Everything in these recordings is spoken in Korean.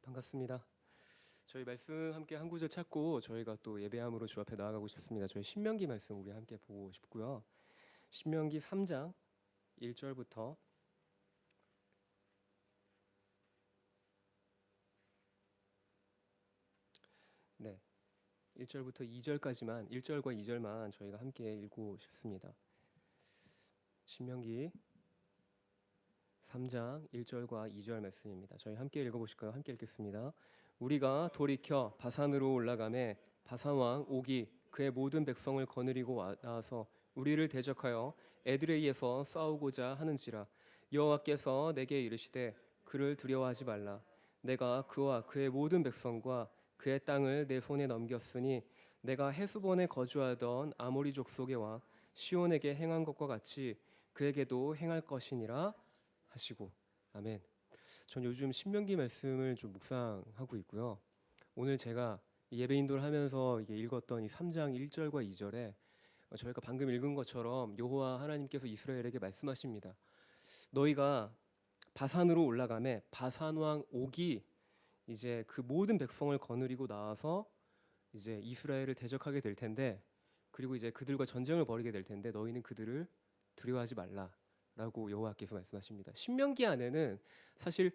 반갑습니다. 저희 말씀 함께 한 구절 찾고 저희가 또 예배함으로 주 앞에 나아가고 싶습니다. 저희 신명기 말씀 우리 함께 보고 싶고요. 신명기 3장 1절부터 네, 1절부터 2절까지만 1절과 2절만 저희가 함께 읽고 싶습니다. 신명기 3장 1절과 2절 말씀입니다. 저희 함께 읽어보실까요? 함께 읽겠습니다. 우리가 돌이켜 바산으로 올라가매 바산 왕 옥이 그의 모든 백성을 거느리고 나와서 우리를 대적하여 에드레이에서 싸우고자 하는지라. 여호와께서 내게 이르시되 그를 두려워하지 말라. 내가 그와 그의 모든 백성과 그의 땅을 내 손에 넘겼으니 내가 헤스본에 거주하던 아모리 족속의 왕 시온에게 행한 것과 같이 그에게도 행할 것이니라 하시고. 아멘. 전 요즘 신명기 말씀을 좀 묵상하고 있고요. 오늘 제가 예배 인도를 하면서 읽었던 이 3장 1절과 2절에 저희가 방금 읽은 것처럼 여호와 하나님께서 이스라엘에게 말씀하십니다. 너희가 바산으로 올라가매 바산 왕 옥이 이제 그 모든 백성을 거느리고 나와서 이제 이스라엘을 대적하게 될 텐데, 그리고 이제 그들과 전쟁을 벌이게 될 텐데 너희는 그들을 두려워하지 말라라고 여호와께서 말씀하십니다. 신명기 안에는 사실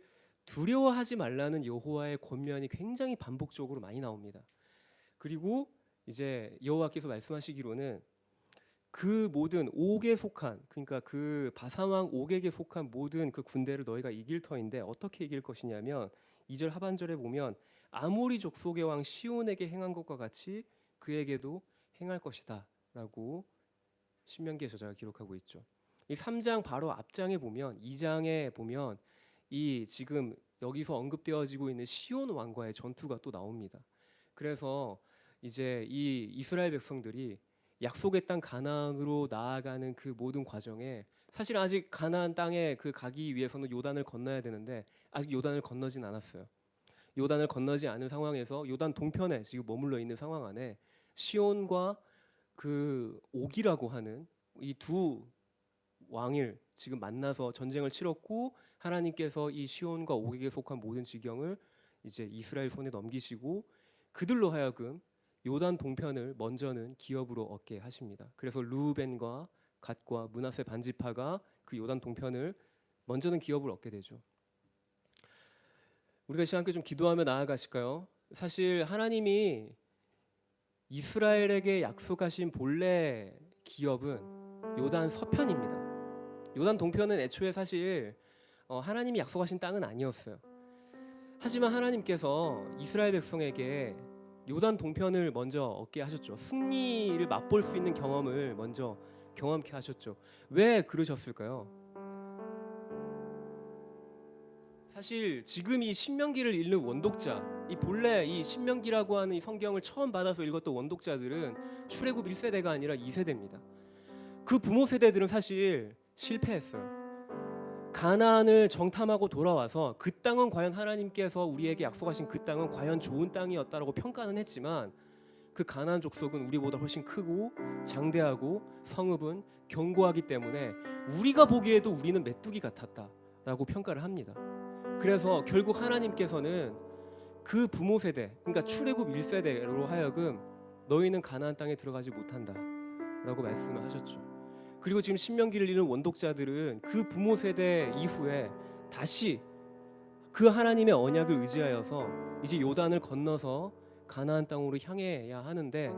두려워하지 말라는 여호와의 권면이 굉장히 반복적으로 많이 나옵니다. 그리고 이제 여호와께서 말씀하시기로는 그 모든 옥에 속한, 그러니까 그 바산 왕 옥에게 속한 모든 그 군대를 너희가 이길 터인데 어떻게 이길 것이냐면 2절 하반절에 보면 아모리 족속의 왕 시온에게 행한 것과 같이 그에게도 행할 것이다 라고 신명기의 저자가 기록하고 있죠. 이 3장 바로 앞장에 보면 2장에 보면 이 지금 여기서 언급되어지고 있는 시온 왕과의 전투가 또 나옵니다. 그래서 이제 이 이스라엘 백성들이 약속의 땅 가나안으로 나아가는 그 모든 과정에 사실 아직 가나안 땅에 그 가기 위해서는 요단을 건너야 되는데 아직 요단을 건너진 않았어요. 요단을 건너지 않은 상황에서 요단 동편에 지금 머물러 있는 상황 안에 시온과 그 옥이라고 하는 이 두 왕을 지금 만나서 전쟁을 치렀고, 하나님께서 이 시온과 옥에게 속한 모든 지경을 이제 이스라엘 손에 넘기시고 그들로 하여금 요단 동편을 먼저는 기업으로 얻게 하십니다. 그래서 르우벤과 갓과 므낫세 반지파가 그 요단 동편을 먼저는 기업을 얻게 되죠. 우리가 시간 함께 좀 기도하며 나아가실까요? 사실 하나님이 이스라엘에게 약속하신 본래 기업은 요단 서편입니다. 요단 동편은 애초에 사실 하나님이 약속하신 땅은 아니었어요. 하지만 하나님께서 이스라엘 백성에게 요단 동편을 먼저 얻게 하셨죠. 승리를 맛볼 수 있는 경험을 먼저 경험케 하셨죠. 왜 그러셨을까요? 사실 지금 이 신명기를 읽는 원독자, 이 본래 이 신명기라고 하는 이 성경을 처음 받아서 읽었던 원독자들은 출애굽 1세대가 아니라 2세대입니다. 그 부모 세대들은 사실 실패했어요. 가나안을 정탐하고 돌아와서 그 땅은 과연 하나님께서 우리에게 약속하신 그 땅은 과연 좋은 땅이었다라고 평가는 했지만 그 가나안 족속은 우리보다 훨씬 크고 장대하고 성읍은 견고하기 때문에 우리가 보기에도 우리는 메뚜기 같았다라고 평가를 합니다. 그래서 결국 하나님께서는 그 부모 세대, 그러니까 출애굽 1세대로 하여금 너희는 가나안 땅에 들어가지 못한다라고 말씀을 하셨죠. 그리고 지금 신명기를 읽는 원독자들은 그 부모 세대 이후에 다시 그 하나님의 언약을 의지하여서 이제 요단을 건너서 가나안 땅으로 향해야 하는데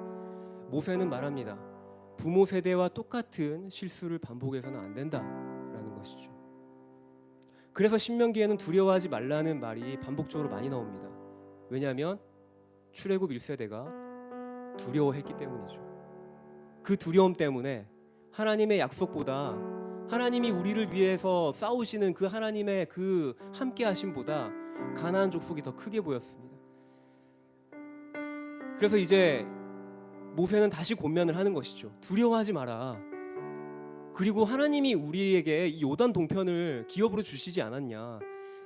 모세는 말합니다. 부모 세대와 똑같은 실수를 반복해서는 안 된다라는 것이죠. 그래서 신명기에는 두려워하지 말라는 말이 반복적으로 많이 나옵니다. 왜냐하면 출애굽 1세대가 두려워했기 때문이죠. 그 두려움 때문에 하나님의 약속보다, 하나님이 우리를 위해서 싸우시는 그 하나님의 그 함께 하심보다 가나안 족속이 더 크게 보였습니다. 그래서 이제 모세는 다시 권면을 하는 것이죠. 두려워하지 마라. 그리고 하나님이 우리에게 이 요단 동편을 기업으로 주시지 않았냐.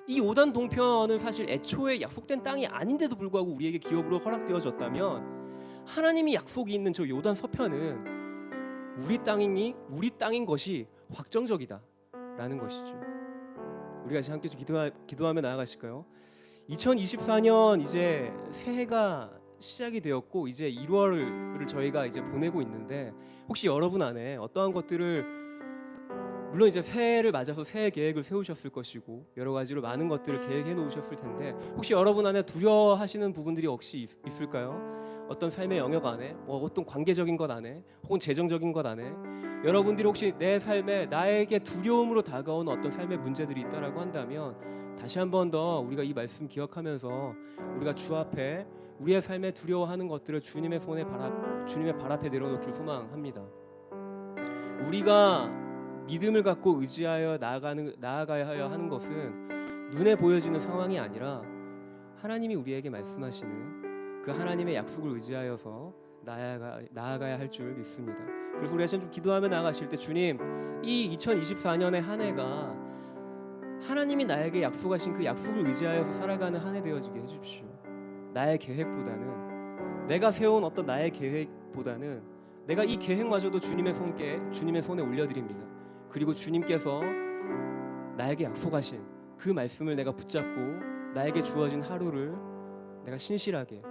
이 요단 동편은 사실 애초에 약속된 땅이 아닌데도 불구하고 우리에게 기업으로 허락되어졌다면 하나님이 약속이 있는 저 요단 서편은 우리 땅인 것이 확정적이다라는 것이죠. 우리가 같이 함께 좀 기도하며 나아가실까요? 2024년 이제 새해가 시작이 되었고 이제 1월을 저희가 이제 보내고 있는데 혹시 여러분 안에 어떠한 것들을 물론 이제 새해를 맞아서 새해 계획을 세우셨을 것이고 여러 가지로 많은 것들을 계획해 놓으셨을 텐데 혹시 여러분 안에 두려워하시는 부분들이 혹시 있을까요? 어떤 삶의 영역 안에 어떤 관계적인 것 안에 혹은 재정적인 것 안에 여러분들이 혹시 내 삶에 나에게 두려움으로 다가오는 어떤 삶의 문제들이 있다라고 한다면 다시 한 번 더 우리가 이 말씀 기억하면서 우리가 주 앞에 우리의 삶에 두려워하는 것들을 주님의 주님의 발 앞에 내려놓길 소망합니다. 우리가 믿음을 갖고 의지하여 나아가야 하는 것은 눈에 보여지는 상황이 아니라 하나님이 우리에게 말씀하시는 그 하나님의 약속을 의지하여서 나아가야 할 줄 믿습니다. 그래서 우리가 좀 기도하며 나아가실 때 주님, 이 2024년의 한 해가 하나님이 나에게 약속하신 그 약속을 의지하여서 살아가는 한 해 되어지게 해주십시오. 나의 계획보다는 내가 세운 어떤 나의 계획보다는 내가 이 계획마저도 주님의 손에 올려드립니다. 그리고 주님께서 나에게 약속하신 그 말씀을 내가 붙잡고 나에게 주어진 하루를 내가 신실하게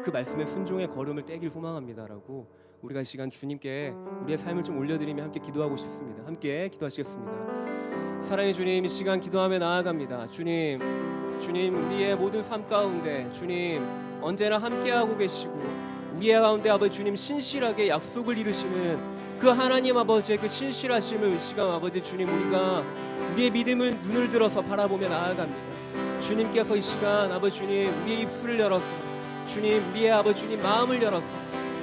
그 말씀의 순종의 걸음을 떼길 소망합니다라고 우리가 이 시간 주님께 우리의 삶을 좀 올려드리며 함께 기도하고 싶습니다. 함께 기도하시겠습니다. 사랑의 주님, 이 시간 기도하며 나아갑니다. 주님 우리의 모든 삶 가운데 주님 언제나 함께하고 계시고 우리의 가운데 아버지 주님 신실하게 약속을 이루시는 그 하나님 아버지의 그 신실하심을 이 시간 아버지 주님 우리가 우리의 믿음을 눈을 들어서 바라보며 나아갑니다. 주님께서 이 시간 아버지 주님 우리의 입술을 열어서 주님 우리의 아버지 주님 마음을 열어서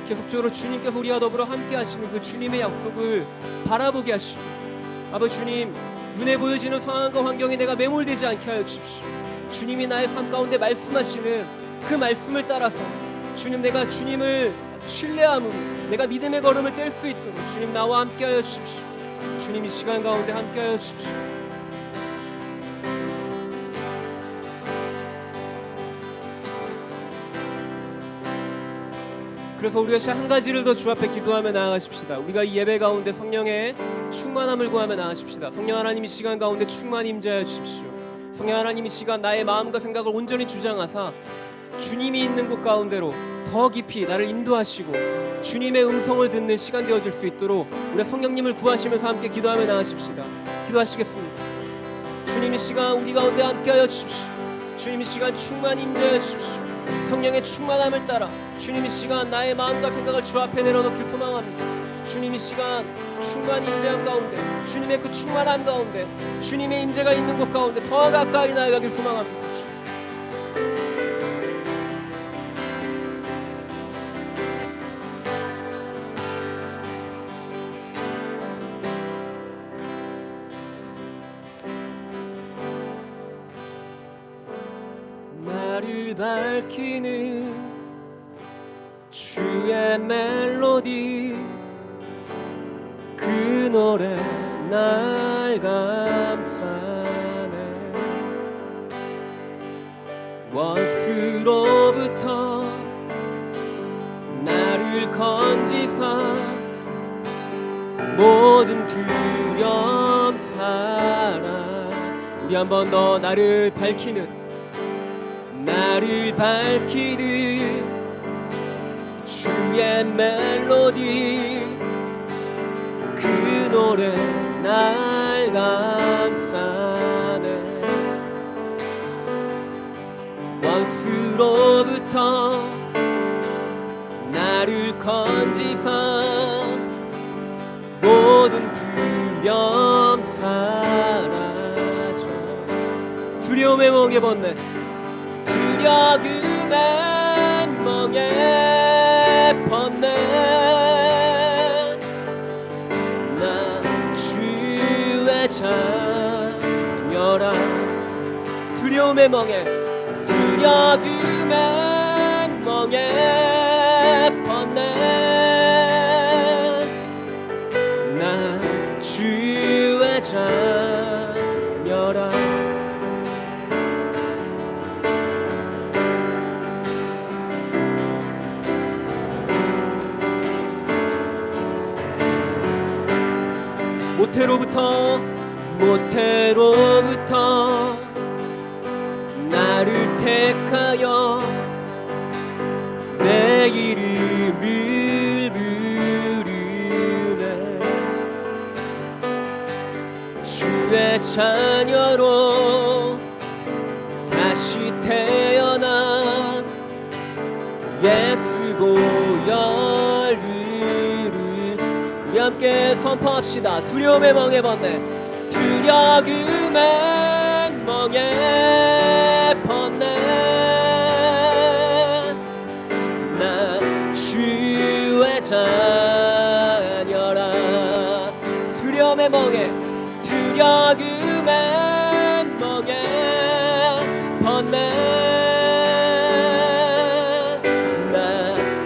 계속적으로 주님께서 우리와 더불어 함께 하시는 그 주님의 약속을 바라보게 하시고 아버지 주님 눈에 보여지는 상황과 환경에 내가 매몰되지 않게 하여 주십시오. 주님이 나의 삶 가운데 말씀하시는 그 말씀을 따라서 주님 내가 주님을 신뢰함으로 내가 믿음의 걸음을 뗄 수 있도록 주님 나와 함께하여 주십시오. 주님 이 시간 가운데 함께하여 주십시오. 그래서 우리가 한 가지를 더 주 앞에 기도하며 나아가십시다. 우리가 이 예배 가운데 성령의 충만함을 구하며 나아가십시다. 성령 하나님 이 시간 가운데 충만히 임재하여 주십시오. 성령 하나님 이 시간 나의 마음과 생각을 온전히 주장하사 주님이 있는 곳 가운데로 더 깊이 나를 인도하시고 주님의 음성을 듣는 시간 되어질 수 있도록 우리 성령님을 구하시면서 함께 기도하며 나아가십시다. 기도하시겠습니다. 주님 이 시간 우리 가운데 함께하여 주십시오. 주님 이 시간 충만히 임재하여 주십시오. 성령의 충만함을 따라 주님 이 시간 나의 마음과 생각을 주 앞에 내려놓길 소망합니다. 주님 이 시간 충만히 임재한 가운데 주님의 그 충만한 가운데 주님의 임재가 있는 곳 가운데 더 가까이 나아가길 소망합니다. 나를 밝히는 주의 멜로디 그 노래 날 감싸네. 원수로부터 나를 건지사 모든 두려움 사라. 우리 한 번 더 나를 밝히는 주의 멜로디 그 노래 날 감싸네. 원수로부터 나를 건지사 모든 두려움 사라져. 두려움의 멍에 벗네. 두려움의 멍에 벗네. 나 주의 자녀라. 두려움의 멍에 벗네. 나 주의 자녀라. 모태로부터 나를 택하여 내 이름을 부르네. 주의 자녀로 다시 태어난 예수 보혈을 우리 함께 선포합시다. 두려움의 멍에 번네, 두려움의 멍에 번네. 나 주의 자녀라. 두려움의 멍에, 두려움의 멍에 번네. 나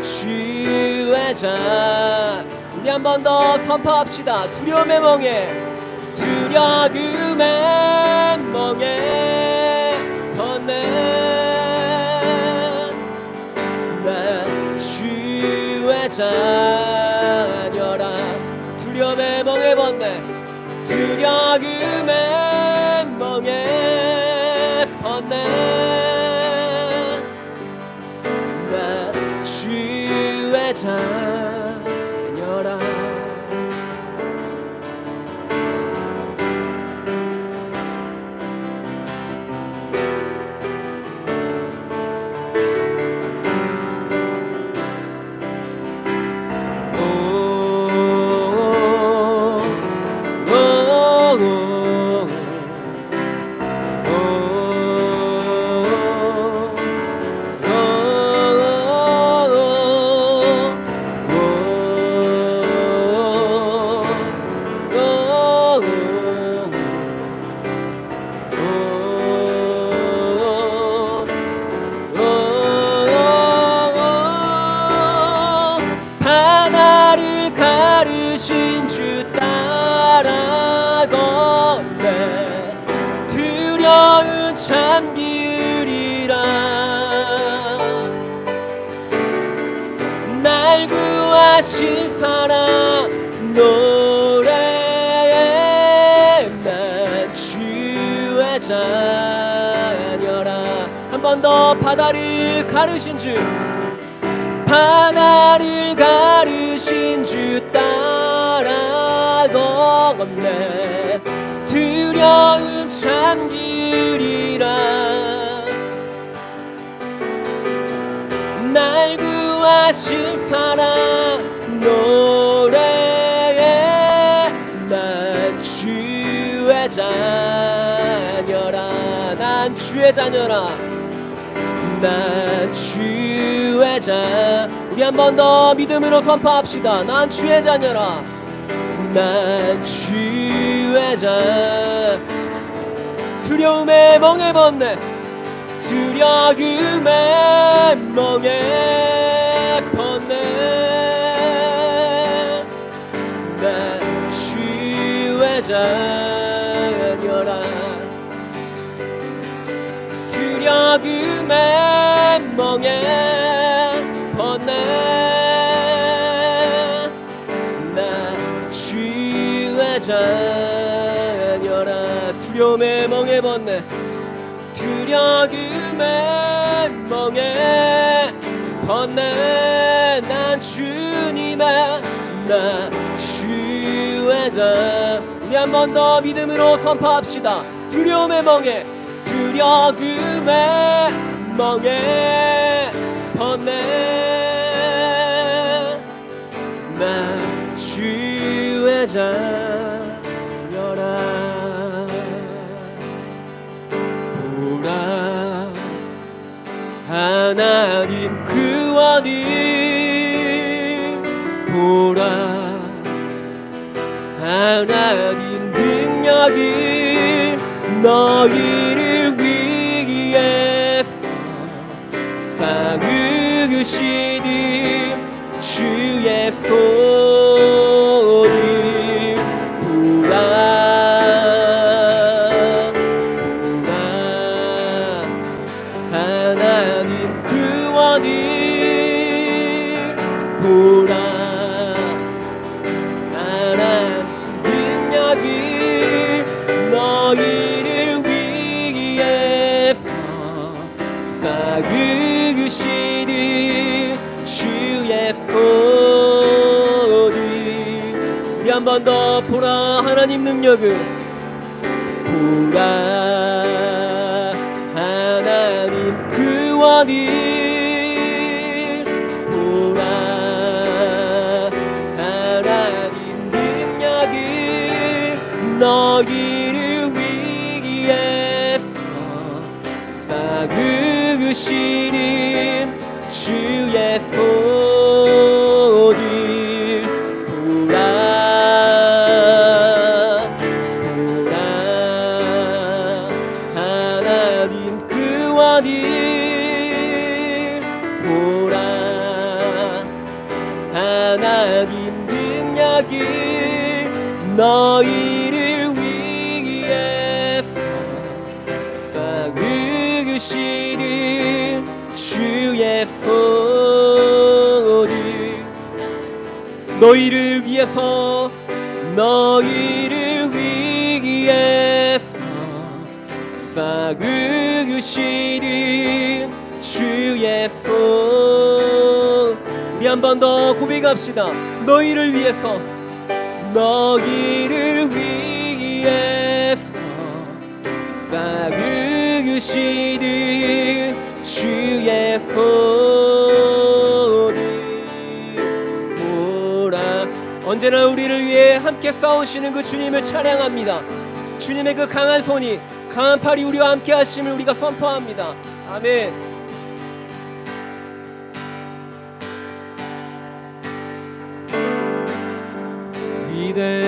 주의 자. 우리 한 번 더 선포합시다. 두려움의 멍에, 두려움의 멍에 번네. 나 주의 자녀라. 두려움의 멍에 번네, 두려움의 멍에 번네. 나 주의 자녀라. 날 구하신 사랑 노래해. 난 주의 자녀라. 한 번 더. 바다를 가르신 주, 바다를 가르신 주 따라걷네. 두려움 잠기리라. 날 구하신 사랑 노래해. 난 주의 자녀라. 난 주의 자녀라. 난 주의 자. 우리 한 번 더 믿음으로 선포합시다. 난 주의 자녀라. 난 주의 자. 두려움의 멍에 번네, 두려움의 멍에 번네. 난 주의 자녀라. 두려움의 멍에 번네. 난 주의 자녀라. 두려움의 멍에 번네, 두려움의 멍에 번네. 난 주님의, 난 주의 자. 우리 한 번 더 믿음으로 선포합시다. 두려움의 멍에, 두려움의 멍에 번네. 난 주의 자녀라. 하나님 그 원인 보라. 하나님 능력이 너희를 위해서 쌓으시니 주의 손을 보라. 보라. 하나님 능력이 너희를 위해서 번 더 보라 하나님 능력을, 보라 하나님 그 원을, 보라 하나님 능력을, 너희를 위해서 쌓으시는 주의 손을, 보라 보라 하나님 그 원을, 보라 하나님 능력을, 너희를 위해서 쌓으시는 주의 손을, 너희를 위해서, 너희를 위해서 쌓으시는 주의 손. 우리 한 번 더 고백합시다. 너희를 위해서, 너희를 위해서 쌓으시는 주의 손을, 보라. 언제나 우리를 위해 함께 싸우시는 그 주님을 찬양합니다. 주님의 그 강한 손이, 강한 팔이 우리와 함께 하심을 우리가 선포합니다. 아멘.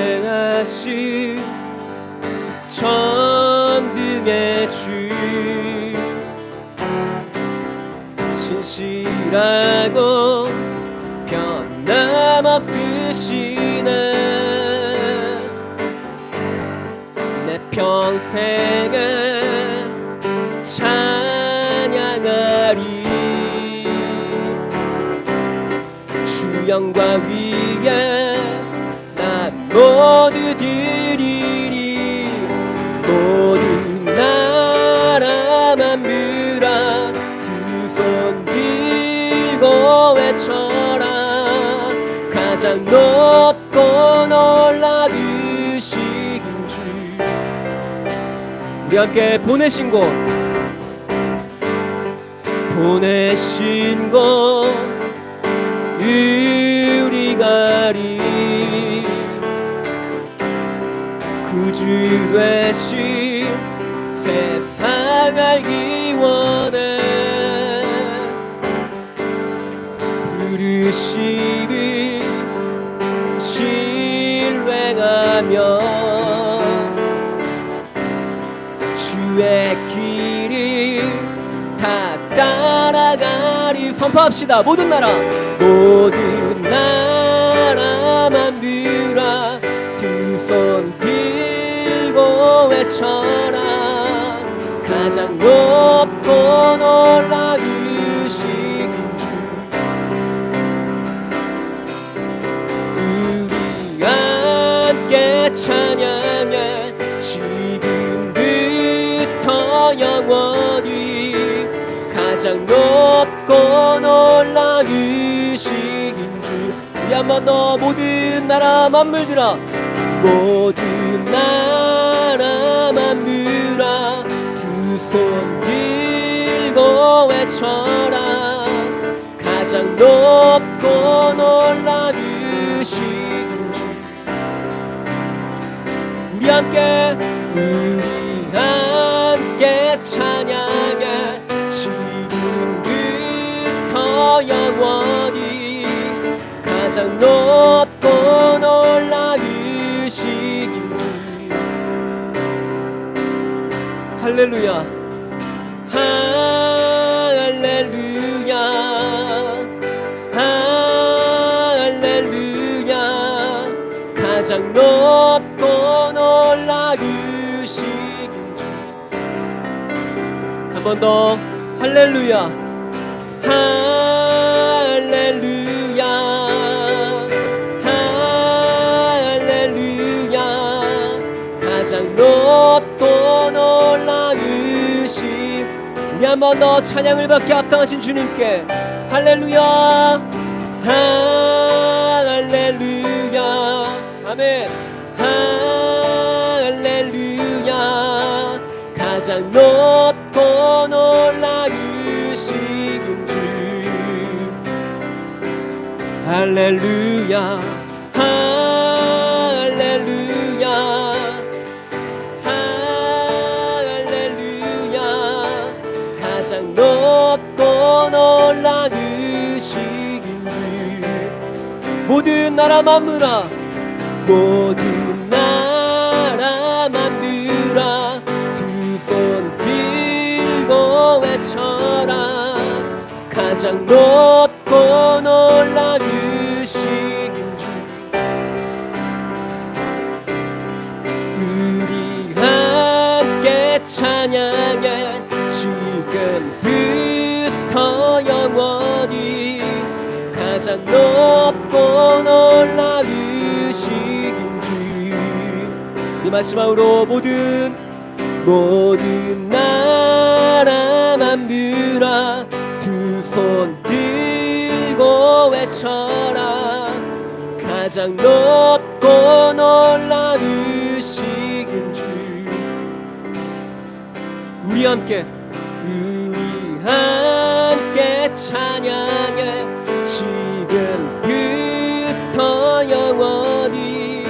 위대하신 천등의 주, 신실하고 변함없으시네, 내 평생을 찬양하리. 주 영광 위에 난 모두 드리리. 모든 나라 만물아 두 손 들고 외쳐라. 가장 높고 놀라우신 주, 우리 함께 보내신 곳, 보내신 곳 우리 가리. 구주 되신 세상 알기 원해. 부르시기 신뢰하며 주의 길이 다 따라가리. 선포합시다. 모든 나라, 모든 나라 만물아 두 손 들고 외쳐라. 가장 높고 놀라우신 주, 우리 함께 찬양해. 지금부터 영원히 가장 높고 놀라우신 주. 우리 한 번 더 모든 나라 만물들아, 모든 나라 만물아 두 손 들고 외쳐라. 가장 높고 놀라우신 주, 우리 함께 찬양해. 지금부터 영원히 가장 높고 놀라우신 주. 할렐루야, 할렐루야, 할렐루야. 가장 높고 놀라우신 주. 한 번 더 할렐루야, 할렐루야, 할렐루야. 가장 높고 놀라우신, 우리 한 번 더 찬양을 받게 합당하신 주님께 할렐루야, 할렐루야. 아멘. 가장 높고 놀라우신 주 할렐루야 할렐루야 할렐루야 가장 높고 놀라우신 주 모든 나라 만물아 모든 나라 만물아 두 손 들고 외쳐라 가장 높고 놀라우신 주 우리 함께 찬양해 지금부터 영원히 가장 높고 놀라우신 주 이 마지막으로 모든 나라 만물아 두 손 들고 외쳐라 가장 높고 놀라우신 주 우리 함께 찬양해 지금부터 영원히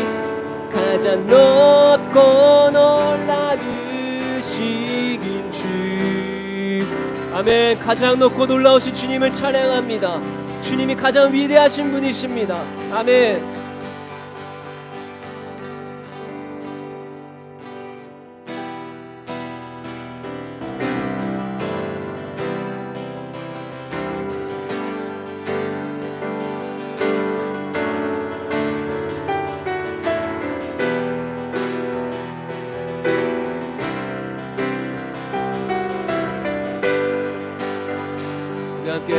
가장 높고 놀라우신 주 아멘. 가장 높고 놀라우신 주님을 찬양합니다. 주님이 가장 위대하신 분이십니다. 아멘. 함께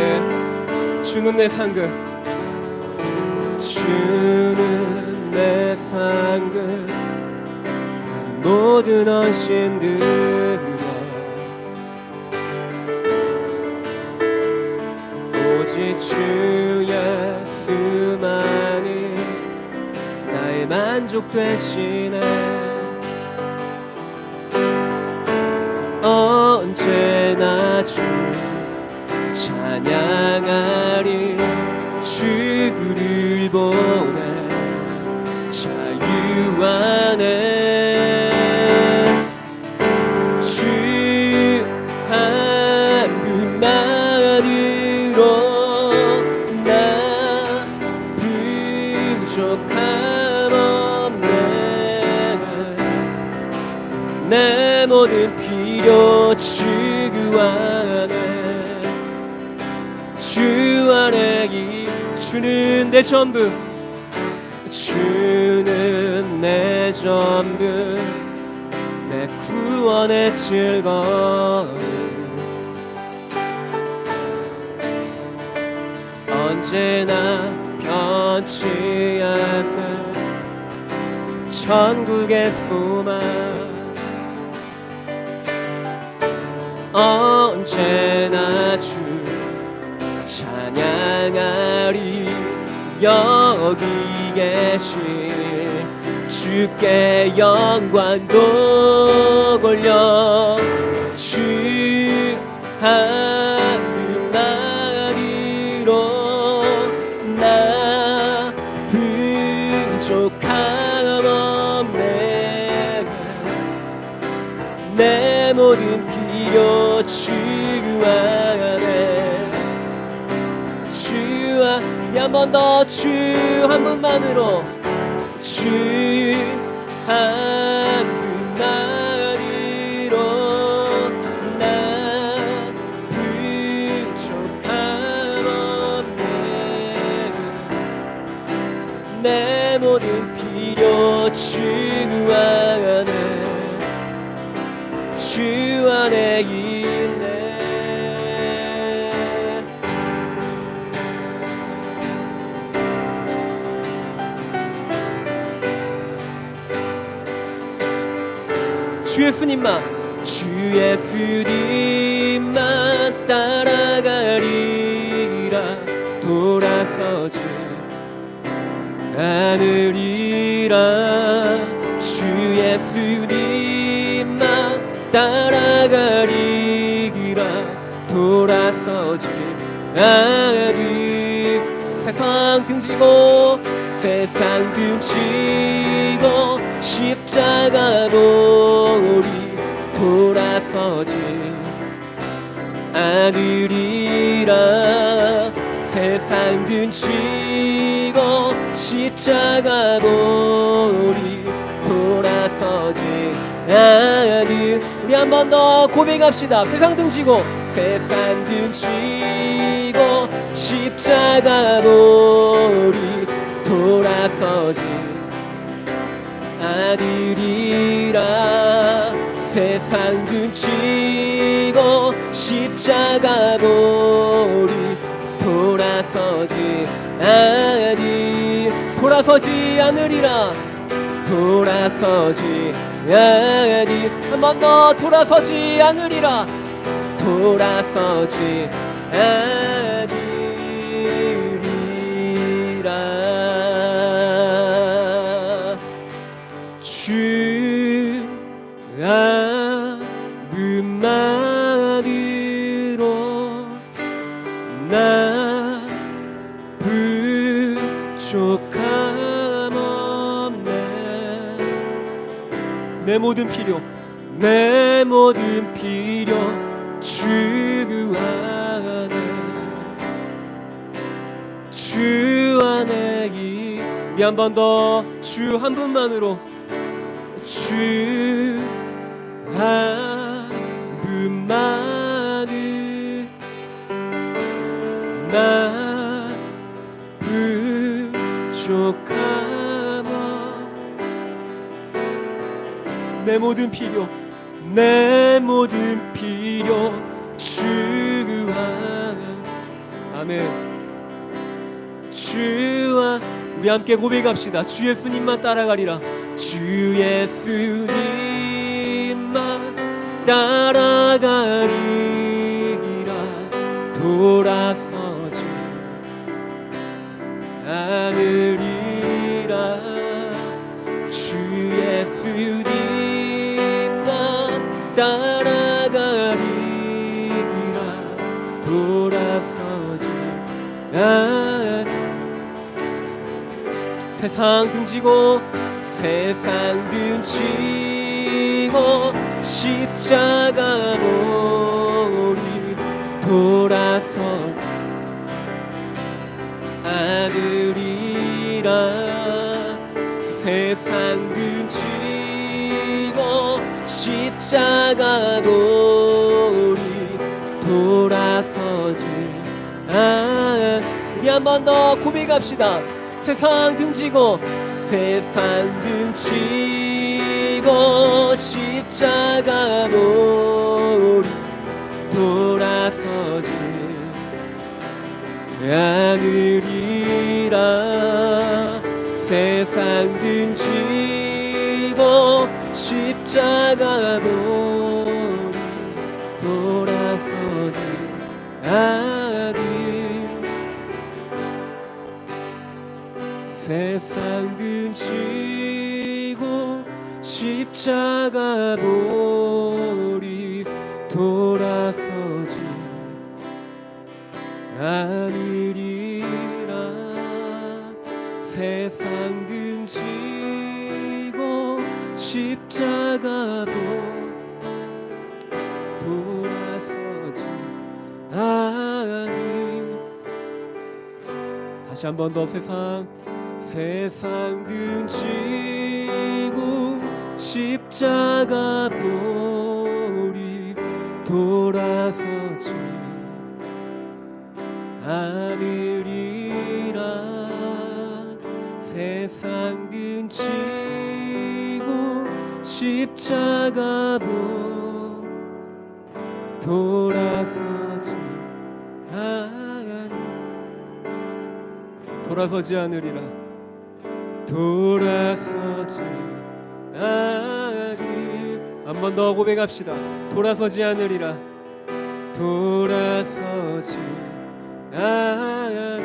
주는 내 상급 주는 내 상급 모든 헌신들아 오직 주 예수만이 나의 만족 되시네 언제나 주 찬양하리 주를 보내 자유 안에 주 한 분만으로 나 부족함 없네 내 모든 필요 주 안에 주 안에 이 주는 내 전부 주는 내 전부 내 구원의 즐거움 언제나 변치 않는 천국의 소망 언제나 주 찬양하리 여기 계신 주께 영광도 돌려 주 한 분만으로 나 부족함 없네 내 모든 필요 주 안에 한 번 더 주 한 분만으로 주 한 분만으로 나 부족함 없네 내 모든 필요 주 안에 있네 주 예수님만 따라가리라 돌아서지 않으리라 주 예수님만 따라가리라. 돌아서지 않으리. 세상 등지고 세상 등지고 십자가로 우리 돌아서지 않으리라. 세상 등지고 십자가로 우리 돌아서지 않으리. 우리 한 번 더 고백합시다. 세상 등지고 세상 등지고 십자가로 우리 돌아서지 않으리라. 세상 등지고 십자가로 우리 돌아서지 돌아서지 않으리라. 돌아서지 않으리. 한 번 더 돌아서지 않으리라. 돌아서지 않으리라. 주 안음만으로 나 부족함 없네. 내 모든 필요 주 안에 우리 한 번 더 주 한 분만으로 주 한 분만으로 나 부족함 내 모든 필요 주 안에. 아멘. 주와 우리 함께 고백합시다. 주 예수님만 따라가리라. 주 예수님만 따라가리라. 돌아서지 않으리라. 주 예수님만 따라가리라. 돌아서지 세상 등지고 십자가로 우리 돌아서지 않으리라. 세상 등지고 십자가로 우리 돌아서지 우리 한 번 더 고백합시다. 세상 등지고 십자가로 우리 돌아서지 않으리라. 세상 등지고 십자가로 우리 돌아서지 세상 등지고 십자가로 우리 돌아서지 않으리라. 세상 등지고 십자가로 돌아서지 않으리라. 다시 한 번 더 세상 등지고 십자가로 우리 돌아서지 않으리라. 세상 등지고 십자가로 돌아서지 않으리라. 돌아서지 한 번 더 고백합시다. 돌아서지 않으리라. 돌아서지 않으리라.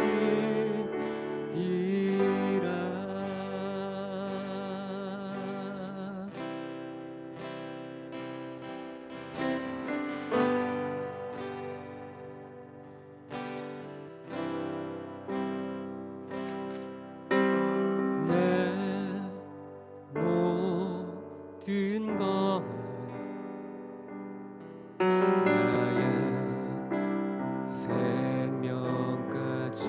모든 것 나의 생명까지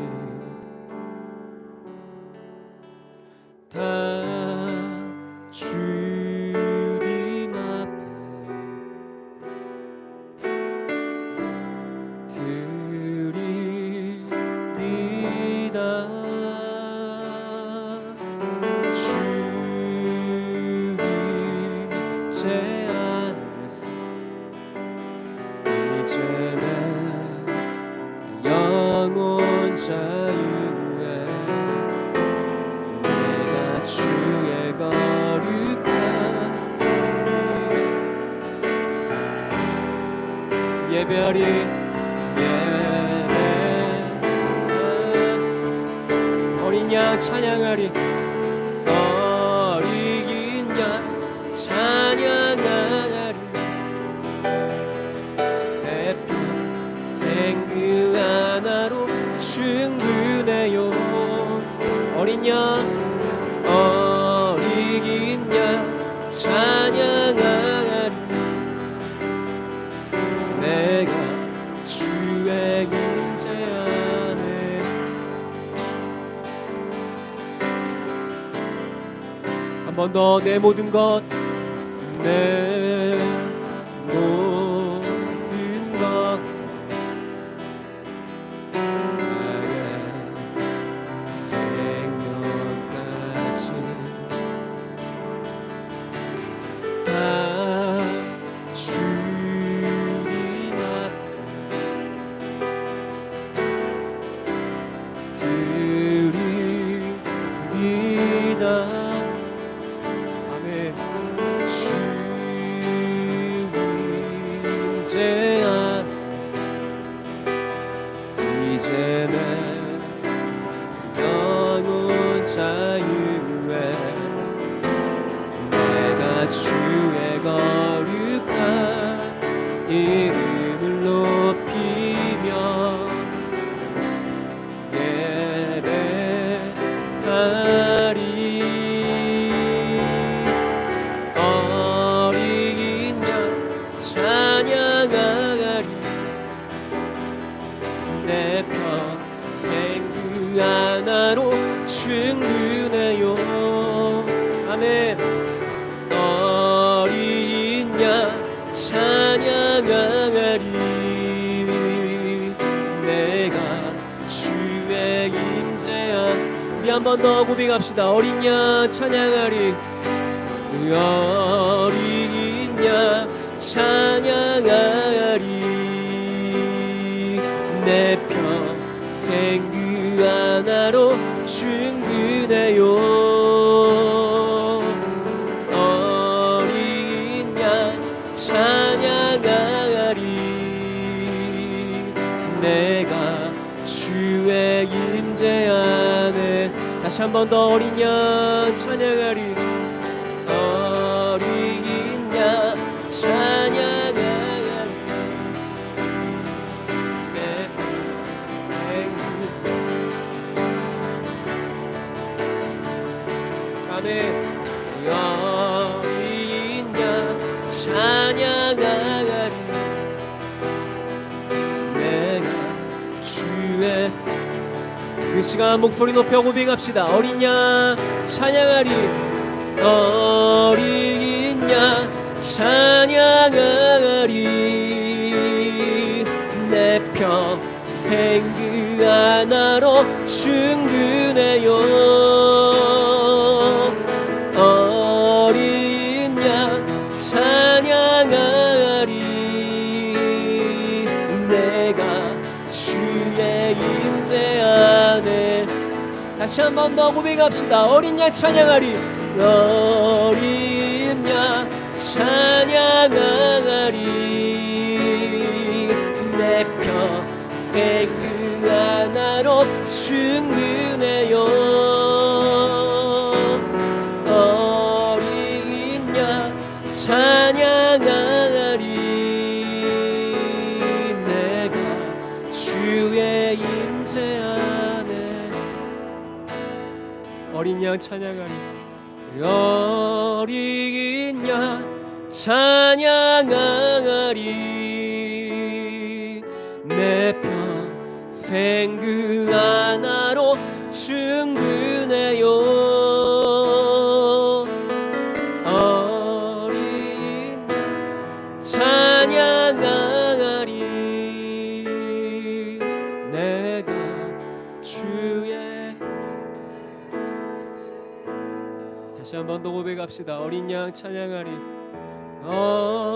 다 주님 앞에 드립니다. 주님 제 안에서 이제는 영원 자유에 내가 주의 거룩한 예배하리 예배 어린 양 찬양하리 어린 양 찬양하리 내 평생 그 하나로 충분해요. 어린 양 찬양하리 내가 주의 임재 안에 한 번 더 내 모든 것 내 모든 것 나의 생명까지 다 주님 앞에 드립니다. 아멘. 주님 제 안에서 이제는 영원 자유에 내가 주의 거룩한 이름을 높이며 예배하리. 어린 양 찬양하리 내 평생 그 하나로 충분해요. 아멘. 어린 양 찬양하리 내가 주의 임재한 우리 한 번 더 고백합시다. 어린 양 찬양하리 어린 양 찬양하리 내 평생 그 하나로 충분해요. 어린 양 찬양하리 내가 주의 임재 안에 다시 한 번 더 어린 양 찬양하리 어린 양 찬양하리 내 아멘. 어린 양 찬양하리 내가 주의 그 시간 목소리 높여 고백합시다. 어린 양 찬양하리 어린 양 찬양하리 내 평생 그 하나로 충분해요. 어린 양 찬양하리 내가 주의 임재 안에 다시 한 번 더 고백합시다. 어린 양 찬양하리 어린 양 찬양하리 내 평생 그 하나로 충분해요. 어린 양 찬양하리 내가 주의 임재 안에 어린 양 찬양하리 어린 양 찬양하리. 내 평생 그 하나로 충분해요. 어린 양 찬양하리. 내가 주의. 다시 한 번 더 고백합시다. 어린 양 찬양하리.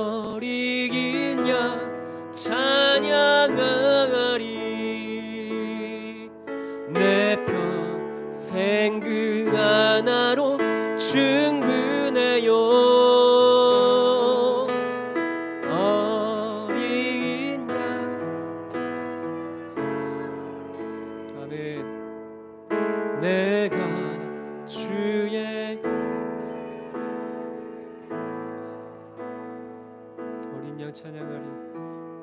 어린 양 찬양하리. 내 평생 그 하나로 충분해요. 어린 양. 아멘. 내가 주의 어린 양 찬양하리.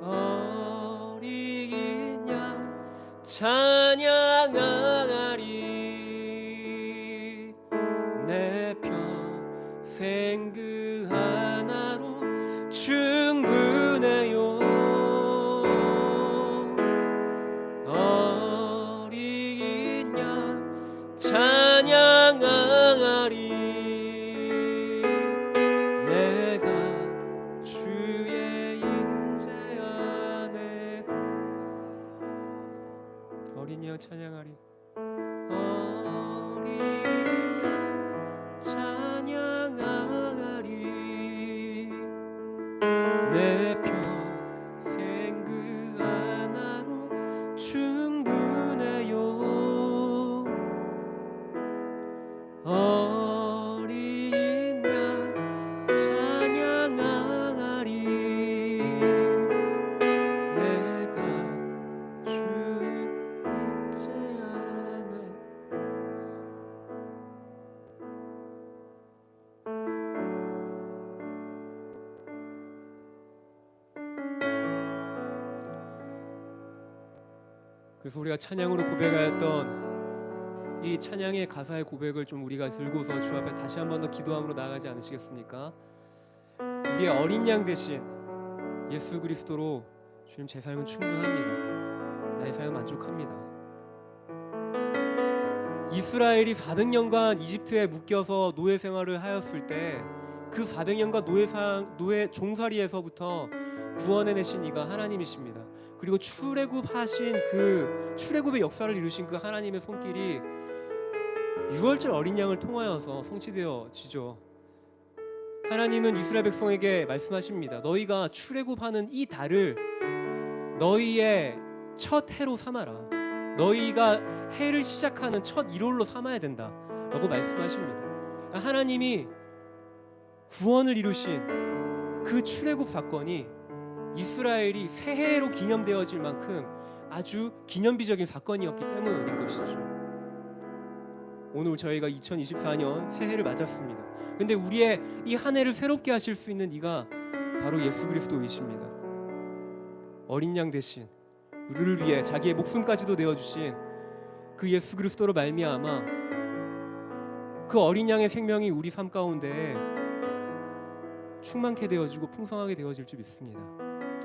어린 양 찬양하리. 내 평생 그 하나로 충분해요. 어린 양 찬양하리. 내가 주의 임재 안에. 어린 양 찬양하리. 어린 양 찬양하리. 내 평생 그 하나로 충분해요. 어린 양 찬양하리. 내가 주의 임재 안에. 그래서 우리가 찬양으로 고백하였던 이 찬양의 가사의 고백을 좀 우리가 들고서 주 앞에 다시 한 번 더 기도함으로 나아가지 않으시겠습니까? 우리의 어린 양 대신 예수 그리스도로 주님 제 삶은 충분합니다. 나의 삶은 만족합니다. 이스라엘이 400년간 이집트에 묶여서 노예 생활을 하였을 때 그 400년간 노예 종살이에서부터 구원해내신 이가 하나님이십니다. 그리고 출애굽하신 그 출애굽의 역사를 이루신 그 하나님의 손길이 유월절 어린 양을 통하여서 성취되어지죠. 하나님은 이스라엘 백성에게 말씀하십니다. 너희가 출애굽하는 이 달을 너희의 첫 해로 삼아라. 너희가 해를 시작하는 첫 일월로 삼아야 된다 라고 말씀하십니다. 하나님이 구원을 이루신 그 출애굽 사건이 이스라엘이 새해로 기념되어질 만큼 아주 기념비적인 사건이었기 때문인 것이죠. 오늘 저희가 2024년 새해를 맞았습니다. 근데 우리의 이 한 해를 새롭게 하실 수 있는 이가 바로 예수 그리스도이십니다. 어린 양 대신 우리를 위해 자기의 목숨까지도 내어주신 그 예수 그리스도로 말미암아 그 어린 양의 생명이 우리 삶 가운데 충만케 되어지고 풍성하게 되어질 줄 믿습니다.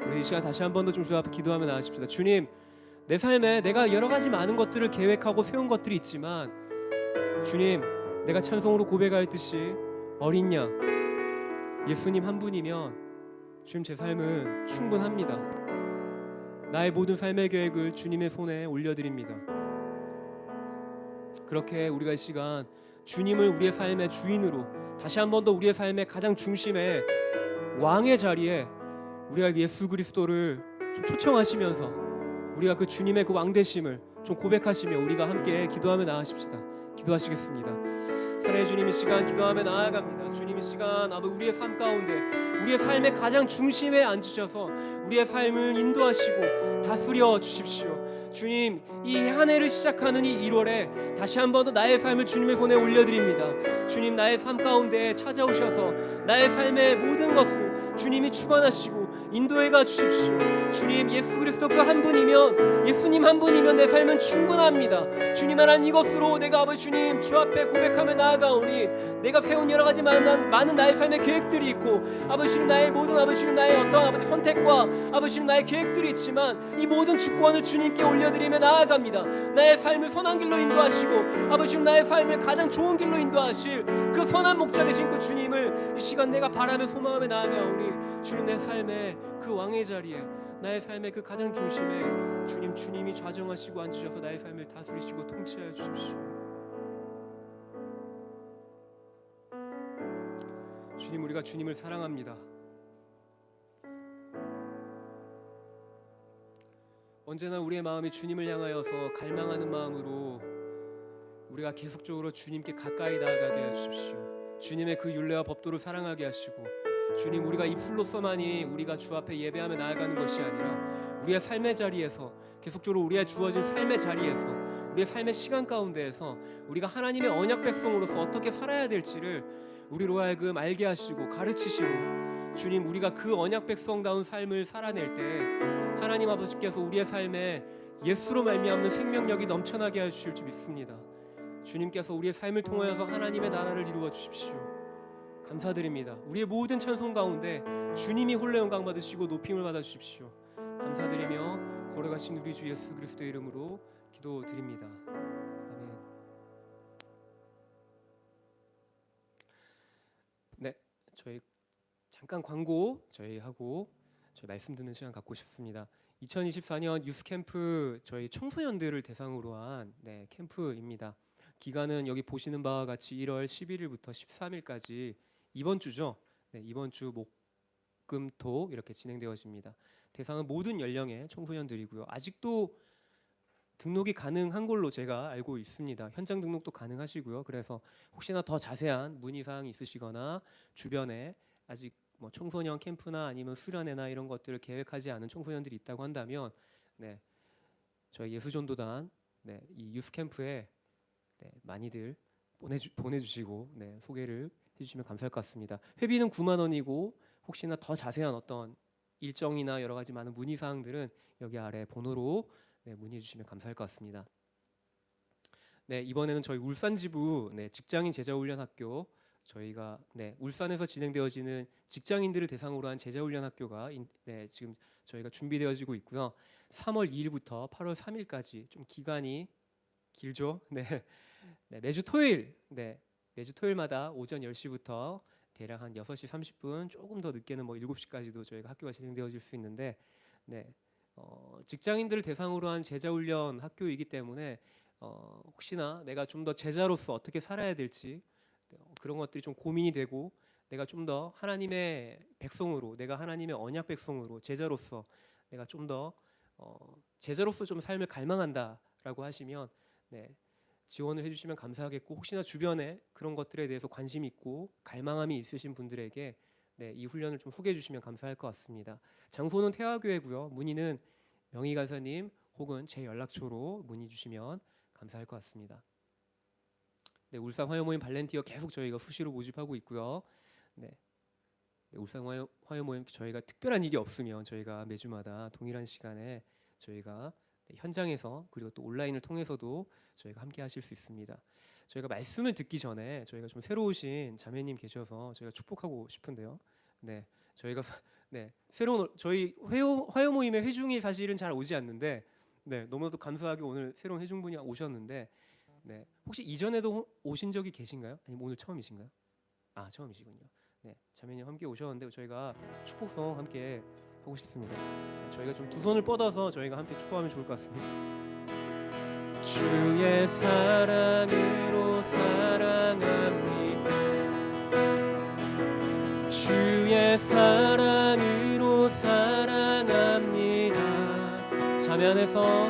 우리 이 시간 다시 한 번 더 좀 주 앞에 기도하며 나아가십시다. 주님, 내 삶에 내가 여러 가지 많은 것들을 계획하고 세운 것들이 있지만 주님, 내가 찬송으로 고백하였듯이 어린 양 예수님 한 분이면 주님 제 삶은 충분합니다. 나의 모든 삶의 계획을 주님의 손에 올려드립니다. 그렇게 우리가 이 시간 주님을 우리의 삶의 주인으로 다시 한 번 더 우리의 삶의 가장 중심에 왕의 자리에 우리가 예수 그리스도를 좀 초청하시면서 우리가 그 주님의 그 왕되심을 좀 고백하시며 우리가 함께 기도하며 나아가십시다. 기도하시겠습니다. 사랑의 주님, 이 시간 기도하며 나아갑니다. 주님, 이 시간 아버지 우리의 삶 가운데 우리의 삶의 가장 중심에 앉으셔서 우리의 삶을 인도하시고 다스려 주십시오. 주님, 이 한 해를 시작하는 이 1월에 다시 한 번 더 나의 삶을 주님의 손에 올려드립니다. 주님, 나의 삶 가운데 찾아오셔서 나의 삶의 모든 것을 주님이 주관하시고 인도해가 주십시오. 주님 예수 그리스도 그 한 분이면, 예수님 한 분이면 내 삶은 충분합니다. 주님 하나님, 이것으로 내가 아버지 주님 주 앞에 고백하며 나아가오니 내가 세운 여러 가지 많은 나의 삶의 계획들이 있고, 아버지 주님 나의 모든 아버지 주님 나의 어떤 아버지 선택과 아버지 주님 나의 계획들이 있지만, 이 모든 주권을 주님께 올려드리며 나아갑니다. 나의 삶을 선한 길로 인도하시고 아버지 주님 나의 삶을 가장 좋은 길로 인도하실 그 선한 목자 되신 그 주님을 이 시간 내가 바라며 소망하며 나아가오니, 주님 내 삶의 그 왕의 자리에, 나의 삶의 그 가장 중심에 주님이 좌정하시고 앉으셔서 나의 삶을 다스리시고 통치하여 주십시오. 주님, 우리가 주님을 사랑합니다. 언제나 우리의 마음이 주님을 향하여서 갈망하는 마음으로 우리가 계속적으로 주님께 가까이 나아가게 하여 주십시오. 주님의 그 율례와 법도를 사랑하게 하시고, 주님, 우리가 입술로서만이 우리가 주 앞에 예배하며 나아가는 것이 아니라 우리의 삶의 자리에서, 계속적으로 우리의 주어진 삶의 자리에서, 우리의 삶의 시간 가운데에서 우리가 하나님의 언약 백성으로서 어떻게 살아야 될지를 우리로 하여금 알게 하시고 가르치시고, 주님, 우리가 그 언약 백성다운 삶을 살아낼 때 하나님 아버지께서 우리의 삶에 예수로 말미암는 생명력이 넘쳐나게 하여 주실 줄 믿습니다. 주님께서 우리의 삶을 통하여서 하나님의 나라를 이루어 주십시오. 감사드립니다. 우리의 모든 찬송 가운데 주님이 홀로 영광 받으시고 높임을 받아 주십시오. 감사드리며 걸어가신 우리 주 예수 그리스도의 이름으로 기도드립니다. 아멘. 네, 저희 잠깐 광고 하고 저희 말씀 듣는 시간 갖고 싶습니다. 2024년 유스캠프 저희 청소년들을 대상으로 한 캠프입니다. 기간은 여기 보시는 바와 같이 1월 11일부터 13일까지 이번 주죠. 이번 주 목, 금, 토 이렇게 진행되어집니다. 대상은 모든 연령의 청소년들이고요. 아직도 등록이 가능한 걸로 제가 알고 있습니다. 현장 등록도 가능하시고요. 그래서 혹시나 더 자세한 문의사항이 있으시거나 주변에 아직 뭐 청소년 캠프나 아니면 수련회나 이런 것들을 계획하지 않은 청소년들이 있다고 한다면 저희 예수전도단 이 유스 캠프에 많이들 보내주시고 소개를 해주시면 감사할 것 같습니다. 회비는 9만 원이고 혹시나 더 자세한 어떤 일정이나 여러 가지 많은 문의 사항들은 여기 아래 번호로 문의해 주시면 감사할 것 같습니다. 이번에는 저희 울산 지부 직장인 제자훈련 학교, 저희가 울산에서 진행되어지는 직장인들을 대상으로 한 제자훈련 학교가 지금 저희가 준비되어지고 있고요. 3월 2일부터 8월 3일까지 좀 기간이 길죠. 매주 토요일마다 오전 10시부터 대략 한 6시 30분, 조금 더 늦게는 뭐 7시까지도 저희가 학교가 진행되어질 수 있는데 직장인들을 대상으로 한 제자훈련 학교이기 때문에 혹시나 내가 좀 더 제자로서 어떻게 살아야 될지 그런 것들이 좀 고민이 되고, 내가 좀 더 하나님의 백성으로, 내가 하나님의 언약 백성으로 제자로서 내가 좀 더 제자로서 좀 삶을 갈망한다라고 하시면 지원을 해주시면 감사하겠고, 혹시나 주변에 그런 것들에 대해서 관심 있고 갈망함이 있으신 분들에게 이 훈련을 좀 소개해 주시면 감사할 것 같습니다. 장소는 태화교회고요. 문의는 명희 간사님 혹은 제 연락처로 문의 주시면 감사할 것 같습니다. 울산 화요모임 발렌티어 계속 저희가 수시로 모집하고 있고요. 울산 화요모임 저희가 특별한 일이 없으면 저희가 매주마다 동일한 시간에 저희가 현장에서 그리고 또 온라인을 통해서도 저희가 함께 하실 수 있습니다. 저희가 말씀을 듣기 전에 저희가 좀 새로 오신 자매님 계셔서 저희가 축복하고 싶은데요. 저희가 새로운 저희 화요 모임의 회중이 사실은 잘 오지 않는데 너무나도 감사하게 오늘 새로운 회중분이 오셨는데 혹시 이전에도 오신 적이 계신가요? 아니면 오늘 처음이신가요? 아, 처음이시군요. 자매님 함께 오셨는데 저희가 축복성 함께 하고 싶습니다. 저희가 좀 두 손을 뻗어서 저희가 함께 축복하면 좋을 것 같습니다. 주의 사랑으로 사랑합니다. 주의 사랑으로 사랑합니다. 자매 안에서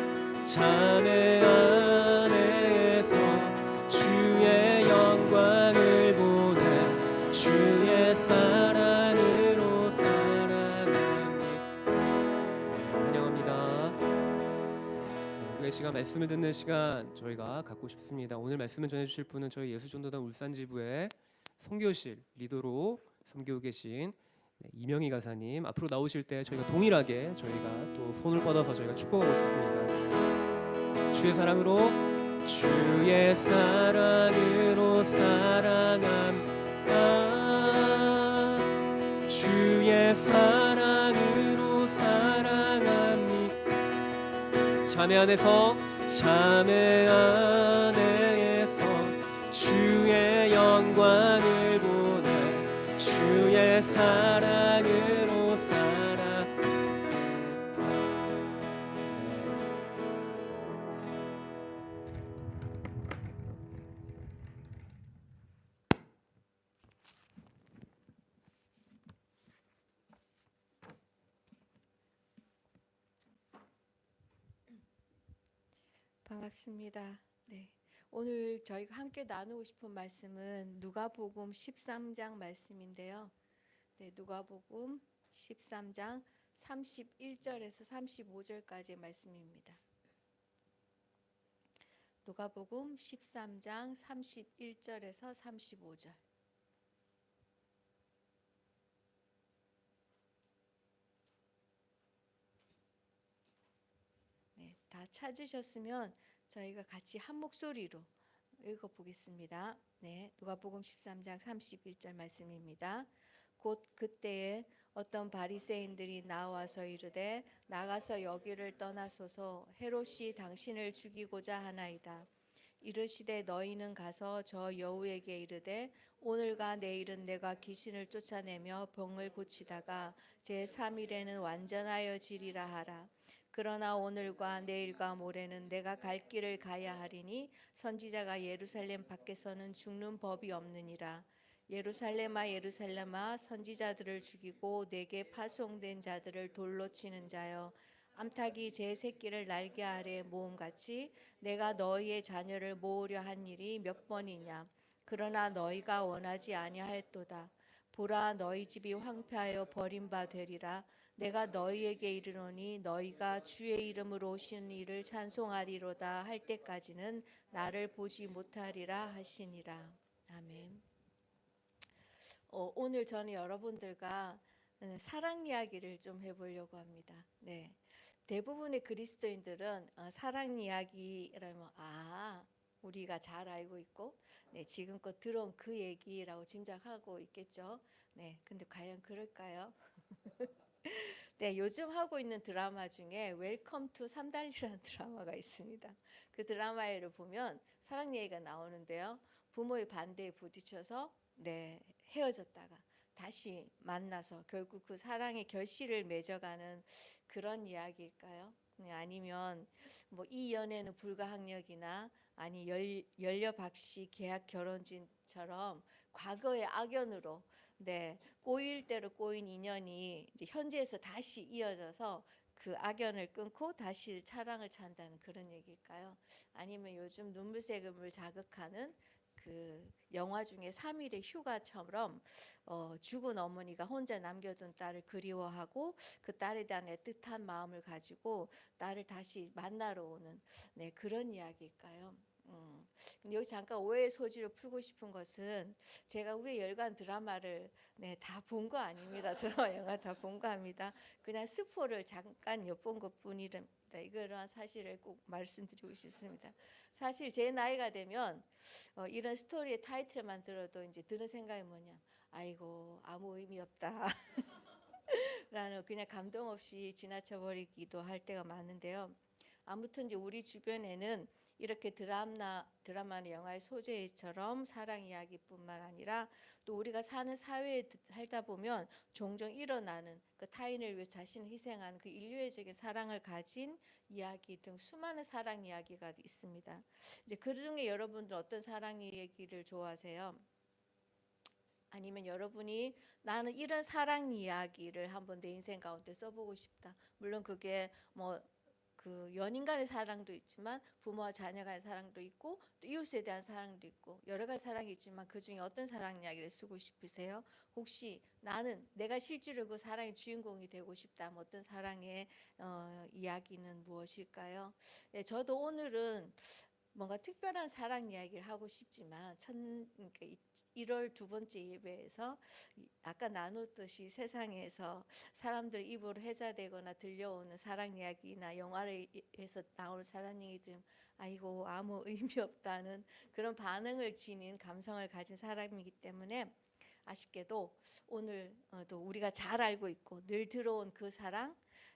주의 영광을 보내 주의 사랑으로 사랑합니다. 환영합니다. 우리가 시간 말씀을 듣는 시간 저희가 갖고 싶습니다. 오늘 말씀을 전해주실 분은 저희 예수전도단 울산 지부의 선교실 리더로 섬기고 계신 네, 이명희 가사님 앞으로 나오실 때 저희가 동일하게 저희가 또 손을 뻗어서 저희가 축복하고 싶습니다. 주의 사랑으로 주의 사랑으로 사랑합니다. 주의 사랑으로 사랑합니다. 자매 안에서 주의 영광을 보내 주의 사랑으로 살아. 반갑습니다. 네. 오늘 저희가 함께 나누고 싶은 말씀은 누가복음 13장 말씀인데요. 네, 누가복음 13장 31절에서 35절까지의 말씀입니다. 누가복음 13장 31절에서 35절. 네, 다 찾으셨으면 저희가 같이 한 목소리로 읽어보겠습니다. 네, 누가복음 13장 31절 말씀입니다. 곧 그때에 어떤 바리새인들이 나와서 이르되 나가서 여기를 떠나소서 헤롯이 당신을 죽이고자 하나이다. 이르시되 너희는 가서 저 여우에게 이르되 오늘과 내일은 내가 귀신을 쫓아내며 병을 고치다가 제3일에는 완전하여 지리라 하라. 그러나 오늘과 내일과 모레는 내가 갈 길을 가야 하리니 선지자가 예루살렘 밖에서는 죽는 법이 없느니라. 예루살렘아 예루살렘아 선지자들을 죽이고 내게 파송된 자들을 돌로 치는 자여 암탉이 제 새끼를 날개 아래 모음같이 내가 너희의 자녀를 모으려 한 일이 몇 번이냐. 그러나 너희가 원하지 아니하였도다. 보라 너희 집이 황폐하여 버림바 되리라. 내가 너희에게 이르노니 너희가 주의 이름으로 오시는 이를 찬송하리로다 할 때까지는 나를 보지 못하리라 하시니라. 아멘. 오늘 저는 여러분들과 사랑 이야기를 좀 해보려고 합니다. 네, 대부분의 그리스도인들은 사랑 이야기라면 우리가 잘 알고 있고 네, 지금껏 들어온 그 얘기라고 짐작하고 있겠죠. 네, 근데 과연 그럴까요? 네, 요즘 하고 있는 드라마 중에 웰컴 투 삼달리라는 드라마가 있습니다. 그 드라마를 보면 사랑 얘기가 나오는데요. 부모의 반대에 부딪혀서 헤어졌다가 다시 만나서 결국 그 사랑의 결실을 맺어가는 그런 이야기일까요? 아니면 뭐 이 연애는 불가항력이나 아니 열려박씨 계약 결혼진처럼 과거의 악연으로 꼬일 대로 꼬인 인연이 이제 현재에서 다시 이어져서 그 악연을 끊고 다시 사랑을 찾는다는 그런 얘기일까요? 아니면 요즘 눈물새금을 자극하는 그 영화 중에 3일의 휴가처럼 죽은 어머니가 혼자 남겨둔 딸을 그리워하고 그 딸에 대한 애틋한 마음을 가지고 딸을 다시 만나러 오는 그런 이야기일까요? 근데 여기 잠깐 오해의 소지를 풀고 싶은 것은 제가 우리 열간 드라마를 다 본 거 아닙니다. 드라마 영화 다 본 거 아닙니다. 그냥 스포를 잠깐 엿본 것뿐이랍니다. 이러한 사실을 꼭 말씀드리고 싶습니다. 사실 제 나이가 되면 이런 스토리의 타이틀만 들어도 이제 드는 생각이 뭐냐, 아이고 아무 의미 없다 라는 그냥 감동 없이 지나쳐 버리기도 할 때가 많은데요. 아무튼 이제 우리 주변에는 이렇게 드라마나 영화의 소재처럼 사랑 이야기뿐만 아니라 또 우리가 사는 사회에 살다 보면 종종 일어나는 그 타인을 위해 자신을 희생하는 그 인류애적인 사랑을 가진 이야기 등 수많은 사랑 이야기가 있습니다. 이제 그 중에 여러분들 어떤 사랑 이야기를 좋아하세요? 아니면 여러분이 나는 이런 사랑 이야기를 한번 내 인생 가운데 써보고 싶다. 물론 그게 뭐 그 연인 간의 사랑도 있지만 부모와 자녀 간의 사랑도 있고 또 이웃에 대한 사랑도 있고 여러 가지 사랑이 있지만 그 중에 어떤 사랑 이야기를 쓰고 싶으세요? 혹시 나는 내가 실제로 그 사랑의 주인공이 되고 싶다면 어떤 사랑의 이야기는 무엇일까요? 네, 저도 오늘은 뭔가 특별한 사랑 이야기를 하고 싶지만 1월 두 번째 예배에서 아까 나눴듯이 세상에서 사람들 입으로 회자되거나 들려오는 사랑 이야기나 영화에서 나올 사랑 얘기들 아이고 아무 의미 없다는 그런 반응을 지닌 감성을 가진 사람이기 때문에 아쉽게도 오늘 또 우리가 잘 알고 있고 늘 들어온 그 사랑,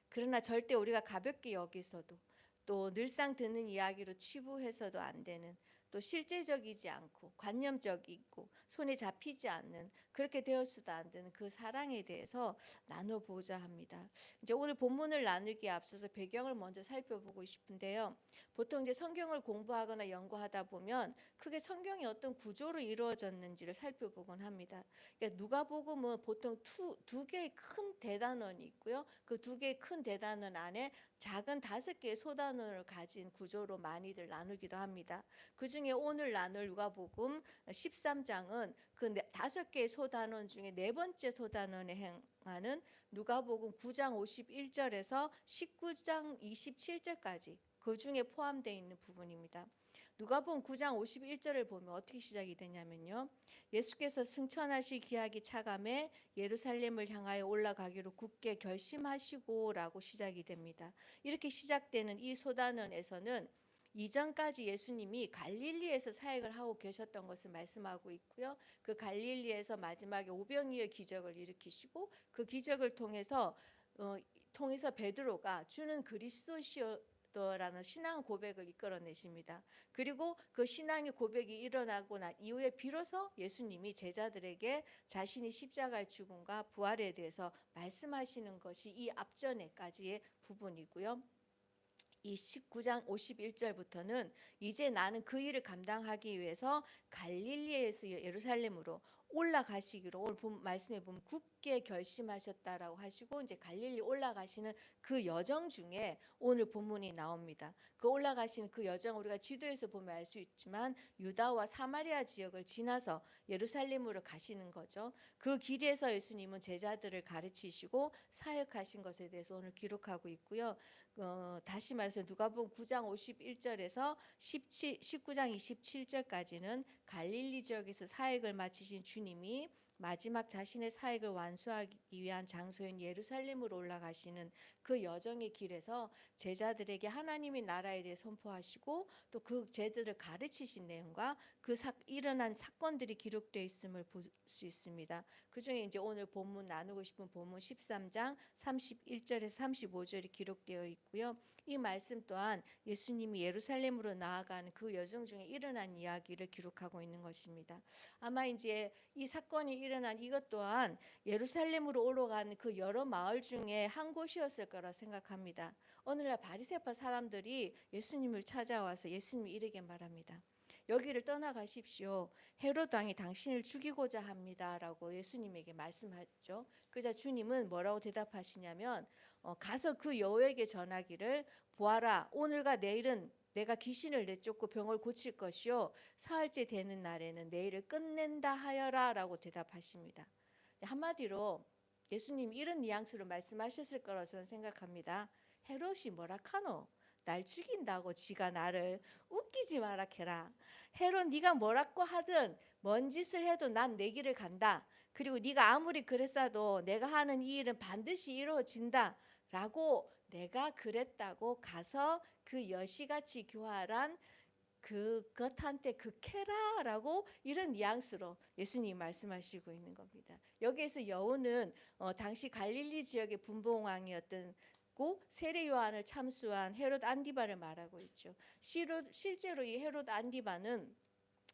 그러나 절대 우리가 가볍게 여기서도 또 늘상 듣는 이야기로 치부해서도 안 되는, 또 실제적이지 않고 관념적이고 손에 잡히지 않는, 그렇게 되어서도 안 되는 그 사랑에 대해서 나눠보자 합니다. 이제 오늘 본문을 나누기에 앞서서 배경을 먼저 살펴보고 싶은데요. 보통 이제 성경을 공부하거나 연구하다 보면 크게 성경이 어떤 구조로 이루어졌는지를 살펴보곤 합니다. 그러니까 누가복음은 보통 두 개의 큰 대단원이 있고요. 그 두 개의 큰 대단원 안에 작은 5개의 소단원을 가진 구조로 많이들 나누기도 합니다. 그 중에 오늘 나눌 누가복음 13장은 그 5개의 소단원 중에 네 번째 소단원에 행하는 누가복음 9장 51절에서 19장 27절까지 그 중에 포함되어 있는 부분입니다. 누가복음 9장 51절을 보면 어떻게 시작이 되냐면요. 예수께서 승천하실 기약이 차감해 예루살렘을 향하여 올라가기로 굳게 결심하시고라고 시작이 됩니다. 이렇게 시작되는 이 소단원에서는 이전까지 예수님이 갈릴리에서 사역을 하고 계셨던 것을 말씀하고 있고요. 그 갈릴리에서 마지막에 오병이의 기적을 일으키시고 그 기적을 통해서 베드로가 주는 그리스도시라는 신앙 고백을 이끌어내십니다. 그리고 그 신앙의 고백이 일어나고 난 이후에 비로소 예수님이 제자들에게 자신이 십자가의 죽음과 부활에 대해서 말씀하시는 것이 이 앞전에까지의 부분이고요. 이 19장 51절부터는 이제 나는 그 일을 감당하기 위해서 갈릴리에서 예루살렘으로 올라가시기로 오늘 말씀에 보면 굳게 결심하셨다라고 하시고 이제 갈릴리 올라가시는 그 여정 중에 오늘 본문이 나옵니다. 그 올라가시는 그 여정 우리가 지도에서 보면 알 수 있지만 유다와 사마리아 지역을 지나서 예루살렘으로 가시는 거죠. 그 길에서 예수님은 제자들을 가르치시고 사역하신 것에 대해서 오늘 기록하고 있고요. 다시 말해서 누가복음 9장 51절에서 19장 27절까지는 갈릴리 지역에서 사역을 마치신 주님이 마지막 자신의 사역을 완수하기 위한 장소인 예루살렘으로 올라가시는 그 여정의 길에서 제자들에게 하나님의 나라에 대해 선포하시고 또 그 제자들을 가르치신 내용과 그 일어난 사건들이 기록되어 있음을 볼 수 있습니다. 그 중에 이제 오늘 본문 나누고 싶은 본문 13장 31절에서 35절이 기록되어 있고요. 이 말씀 또한 예수님이 예루살렘으로 나아가는 그 여정 중에 일어난 이야기를 기록하고 있는 것입니다. 아마 이제 이 사건이 일어난 이것 또한 예루살렘으로 올라가는 그 여러 마을 중에 한 곳이었을 거라 생각합니다. 오늘날 바리새파 사람들이 예수님을 찾아와서 예수님이 이르게 말합니다. 여기를 떠나가십시오. 헤롯 왕이 당신을 죽이고자 합니다라고 예수님에게 말씀하죠. 그러자 주님은 뭐라고 대답하시냐면 가서 그 여호에게 전하기를 보아라 오늘과 내일은 내가 귀신을 내쫓고 병을 고칠 것이요 사흘째 되는 날에는 내일을 끝낸다 하여라라고 대답하십니다. 한마디로 예수님이 이런 뉘앙스로 말씀하셨을 거라고 저는 생각합니다. 헤롯이 뭐라 카노? 날 죽인다고 지가 나를 웃기지 마라 캐라. 헤롯 네가 뭐라고 하든 뭔 짓을 해도 난 내 길을 간다. 그리고 네가 아무리 그랬어도 내가 하는 이 일은 반드시 이루어진다 라고 내가 그랬다고 가서 그 여시같이 교활한 그것한테 그 캐라라고 이런 뉘앙스로 예수님이 말씀하시고 있는 겁니다. 여기에서 여우는 당시 갈릴리 지역의 분봉왕이었던 세례 요한을 참수한 헤롯 안디바를 말하고 있죠. 실제로 이 헤롯 안디바는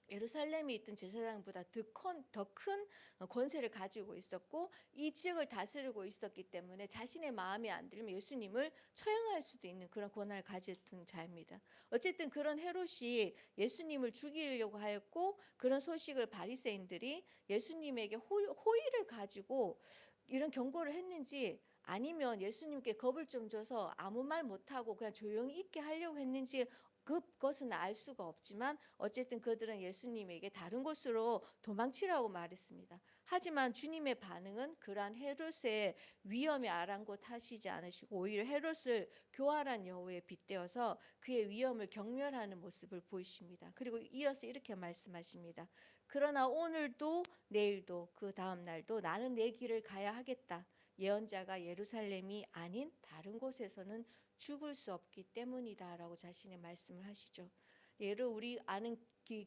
예루살렘에 있던 제사장보다 더 큰 권세를 가지고 있었고 이 지역을 다스리고 있었기 때문에 자신의 마음에 안 들면 예수님을 처형할 수도 있는 그런 권한을 가졌던 자입니다. 어쨌든 그런 헤롯이 예수님을 죽이려고 하였고 그런 소식을 바리새인들이 예수님에게 호의를 가지고 이런 경고를 했는지 아니면 예수님께 겁을 좀 줘서 아무 말 못하고 그냥 조용히 있게 하려고 했는지 그것은 알 수가 없지만 어쨌든 그들은 예수님에게 다른 곳으로 도망치라고 말했습니다. 하지만 주님의 반응은 그러한 헤롯의 위험에 아랑곳하시지 않으시고 오히려 헤롯을 교활한 여우에 빗대어서 그의 위험을 경멸하는 모습을 보이십니다. 그리고 이어서 이렇게 말씀하십니다. 그러나 오늘도 내일도 그 다음 날도 나는 내 길을 가야 하겠다. 예언자가 예루살렘이 아닌 다른 곳에서는 죽을 수 없기 때문이다라고 자신의 말씀을 하시죠. 예를 우리 아는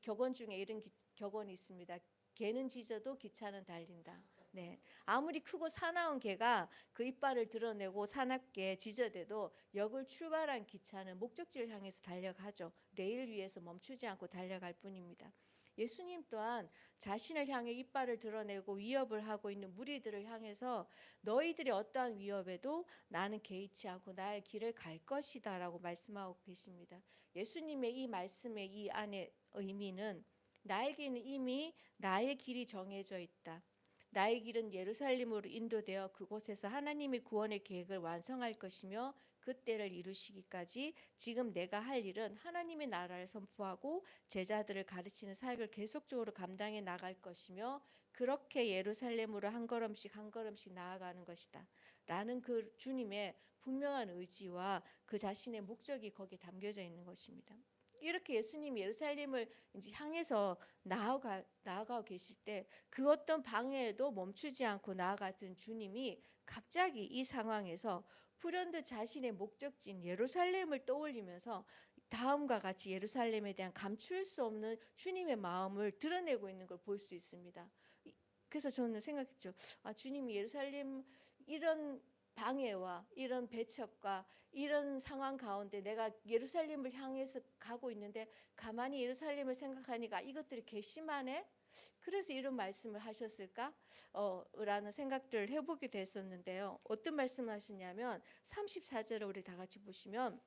격언 중에 이런 격언이 있습니다. 개는 짖어도 기차는 달린다. 네, 아무리 크고 사나운 개가 그 이빨을 드러내고 사납게 짖어대도 역을 출발한 기차는 목적지를 향해서 달려가죠. 레일 위에서 멈추지 않고 달려갈 뿐입니다. 예수님 또한 자신을 향해 이빨을 드러내고 위협을 하고 있는 무리들을 향해서 너희들이 어떠한 위협에도 나는 개의치 않고 나의 길을 갈 것이다 라고 말씀하고 계십니다. 예수님의 이 말씀의 이 안의 의미는 나에게는 이미 나의 길이 정해져 있다. 나의 길은 예루살렘으로 인도되어 그곳에서 하나님의 구원의 계획을 완성할 것이며 그 때를 이루시기까지 지금 내가 할 일은 하나님의 나라를 선포하고 제자들을 가르치는 사역을 계속적으로 감당해 나갈 것이며 그렇게 예루살렘으로 한 걸음씩 한 걸음씩 나아가는 것이다 라는 그 주님의 분명한 의지와 그 자신의 목적이 거기에 담겨져 있는 것입니다. 이렇게 예수님이 예루살렘을 이제 향해서 나아가고 계실 때 그 어떤 방해에도 멈추지 않고 나아갔던 주님이 갑자기 이 상황에서 불현듯 자신의 목적지인 예루살렘을 떠올리면서 다음과 같이 예루살렘에 대한 감출 수 없는 주님의 마음을 드러내고 있는 걸 볼 수 있습니다. 그래서 저는 생각했죠. 주님이 예루살렘 이런 방해와 이런 배척과 이런 상황 가운데 내가 예루살렘을 향해서 가고 있는데 가만히 예루살렘을 생각하니까 이것들이 괘씸하네. 그래서 이런 말씀을 하셨을까? 라는 생각들을 해보게 됐었는데요. 어떤 말씀을 하시냐면 34절을 우리 다 같이 보시면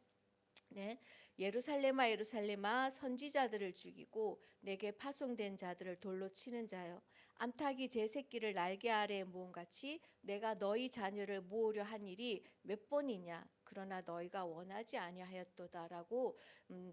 네, 예루살렘아 예루살렘아 선지자들을 죽이고 내게 파송된 자들을 돌로 치는 자여 암탉이 제 새끼를 날개 아래에 모음같이 내가 너희 자녀를 모으려 한 일이 몇 번이냐 그러나 너희가 원하지 아니하였도다라고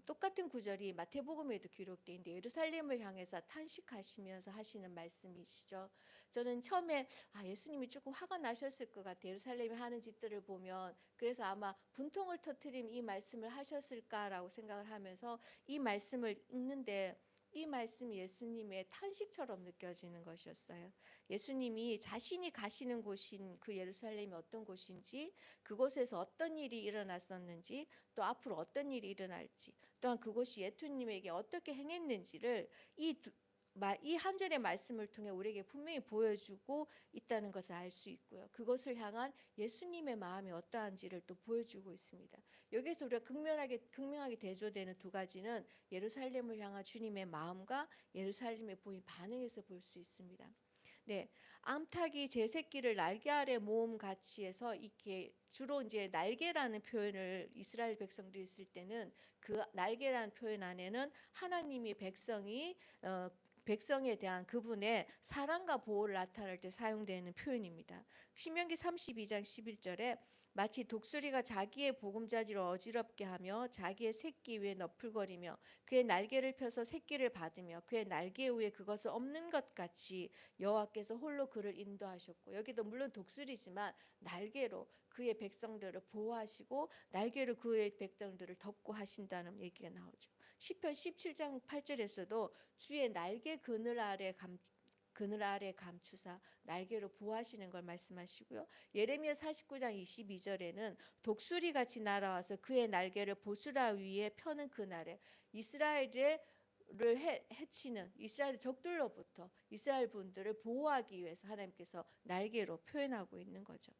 똑같은 구절이 마태복음에도 기록되어 있는데 예루살렘을 향해서 탄식하시면서 하시는 말씀이시죠. 저는 처음에 예수님이 조금 화가 나셨을 것 같아요. 예루살렘이 하는 짓들을 보면. 그래서 아마 분통을 터뜨린 이 말씀을 하셨을까라고 생각을 하면서 이 말씀을 읽는데 이 말씀이 예수님의 탄식처럼 느껴지는 것이었어요. 예수님이 자신이 가시는 곳인 그 예루살렘이 어떤 곳인지 그곳에서 어떤 일이 일어났었는지 또 앞으로 어떤 일이 일어날지 또한 그곳이 예수님에게 어떻게 행했는지를 이 한 절의 말씀을 통해 우리에게 분명히 보여주고 있다는 것을 알 수 있고요. 그것을 향한 예수님의 마음이 어떠한지를 또 보여주고 있습니다. 여기서 우리가 극명하게 대조되는 두 가지는 예루살렘을 향한 주님의 마음과 예루살렘에 보인 반응에서 볼 수 있습니다. 네, 암탉이 제 새끼를 날개 아래 모음 같이 해서 이렇게 주로 이제 날개라는 표현을 이스라엘 백성들이 쓸 때는 그 날개라는 표현 안에는 하나님이 백성에 대한 그분의 사랑과 보호를 나타낼 때 사용되는 표현입니다. 신명기 32장 11절에 마치 독수리가 자기의 보금자지를 어지럽게 하며 자기의 새끼 위에 너풀거리며 그의 날개를 펴서 새끼를 받으며 그의 날개 위에 그것을 엎는 것 같이 여호와께서 홀로 그를 인도하셨고 여기도 물론 독수리지만 날개로 그의 백성들을 보호하시고 날개로 그의 백성들을 덮고 하신다는 얘기가 나오죠. 시편 17장 8절에서도 주의 날개 그늘 아래 감추사 날개로 보호하시는 걸 말씀하시고요. 예레미야 49장 22절에는 독수리같이 날아와서 그의 날개를 보스라 위에 펴는 그날에 이스라엘을 해치는 이스라엘 적들로부터 이스라엘 분들을 보호하기 위해서 하나님께서 날개로 표현하고 있는 거죠.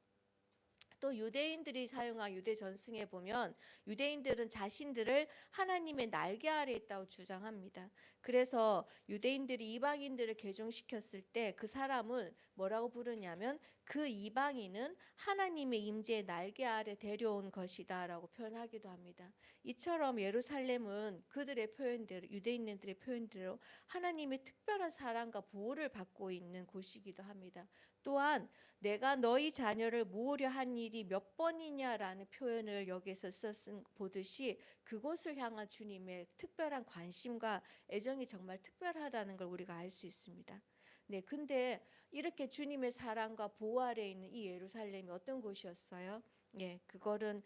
또 유대인들이 사용한 유대 전승에 보면 유대인들은 자신들을 하나님의 날개 아래 있다고 주장합니다. 그래서 유대인들이 이방인들을 개종시켰을 때 그 사람을 뭐라고 부르냐면 그 이방인은 하나님의 임재의 날개 아래 데려온 것이다라고 표현하기도 합니다. 이처럼 예루살렘은 그들의 표현대로, 유대인들의 표현대로 하나님의 특별한 사랑과 보호를 받고 있는 곳이기도 합니다. 또한 내가 너희 자녀를 모으려 한 일이 몇 번이냐라는 표현을 여기서 보듯이 그곳을 향한 주님의 특별한 관심과 애정이 정말 특별하다는 걸 우리가 알 수 있습니다. 네, 근데 이렇게 주님의 사랑과 보호 아래 있는 이 예루살렘이 어떤 곳이었어요? 예, 그거는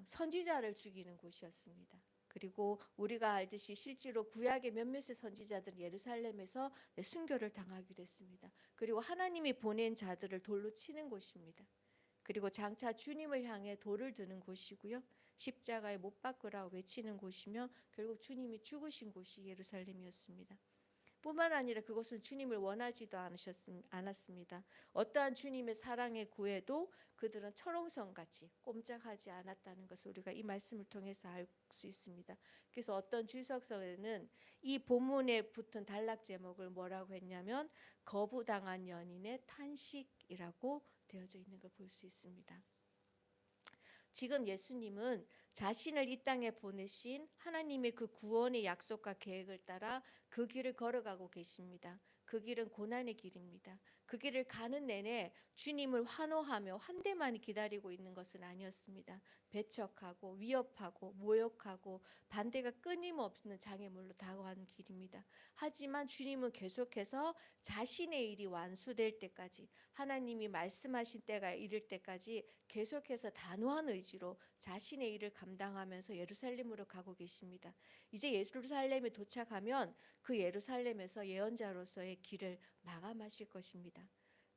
선지자를 죽이는 곳이었습니다. 그리고 우리가 알듯이 실제로 구약의 몇몇의 선지자들은 예루살렘에서 순교를 당하기도 했습니다. 그리고 하나님이 보낸 자들을 돌로 치는 곳입니다. 그리고 장차 주님을 향해 돌을 드는 곳이고요. 십자가에 못 박으라고 외치는 곳이며 결국 주님이 죽으신 곳이 예루살렘이었습니다. 뿐만 아니라 그것은 주님을 원하지도 않았습니다. 어떠한 주님의 사랑의 구애도 그들은 철옹성같이 꼼짝하지 않았다는 것을 우리가 이 말씀을 통해서 알 수 있습니다. 그래서 어떤 주석서에는 이 본문에 붙은 단락 제목을 뭐라고 했냐면 거부당한 연인의 탄식이라고 되어져 있는 걸 볼 수 있습니다. 지금 예수님은 자신을 이 땅에 보내신 하나님의 그 구원의 약속과 계획을 따라 그 길을 걸어가고 계십니다. 그 길은 고난의 길입니다. 그 길을 가는 내내 주님을 환호하며 한 대만이 기다리고 있는 것은 아니었습니다. 배척하고 위협하고 모욕하고 반대가 끊임없는 장애물로 다가가는 길입니다. 하지만 주님은 계속해서 자신의 일이 완수될 때까지, 하나님이 말씀하신 때가 이를 때까지 계속해서 단호한 의지로 자신의 일을 감당하면서 예루살렘으로 가고 계십니다. 이제 예루살렘에 도착하면 그 예루살렘에서 예언자로서의 길을 마감하실 것입니다.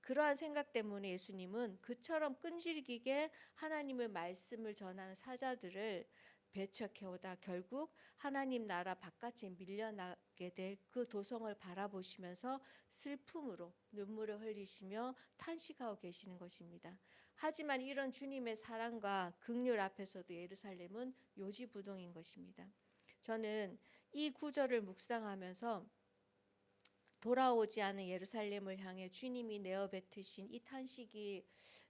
그러한 생각 때문에 예수님은 그처럼 끈질기게 하나님의 말씀을 전하는 사자들을 배척해오다 결국 하나님 나라 바깥에 밀려나게 될 그 도성을 바라보시면서 슬픔으로 눈물을 흘리시며 탄식하고 계시는 것입니다. 하지만 이런 주님의 사랑과 긍휼 앞에서도 예루살렘은 요지부동인 것입니다. 저는 이 구절을 묵상하면서 돌아오지 않은 예루살렘을 향해 주님이 내어 뱉으신 이 탄식이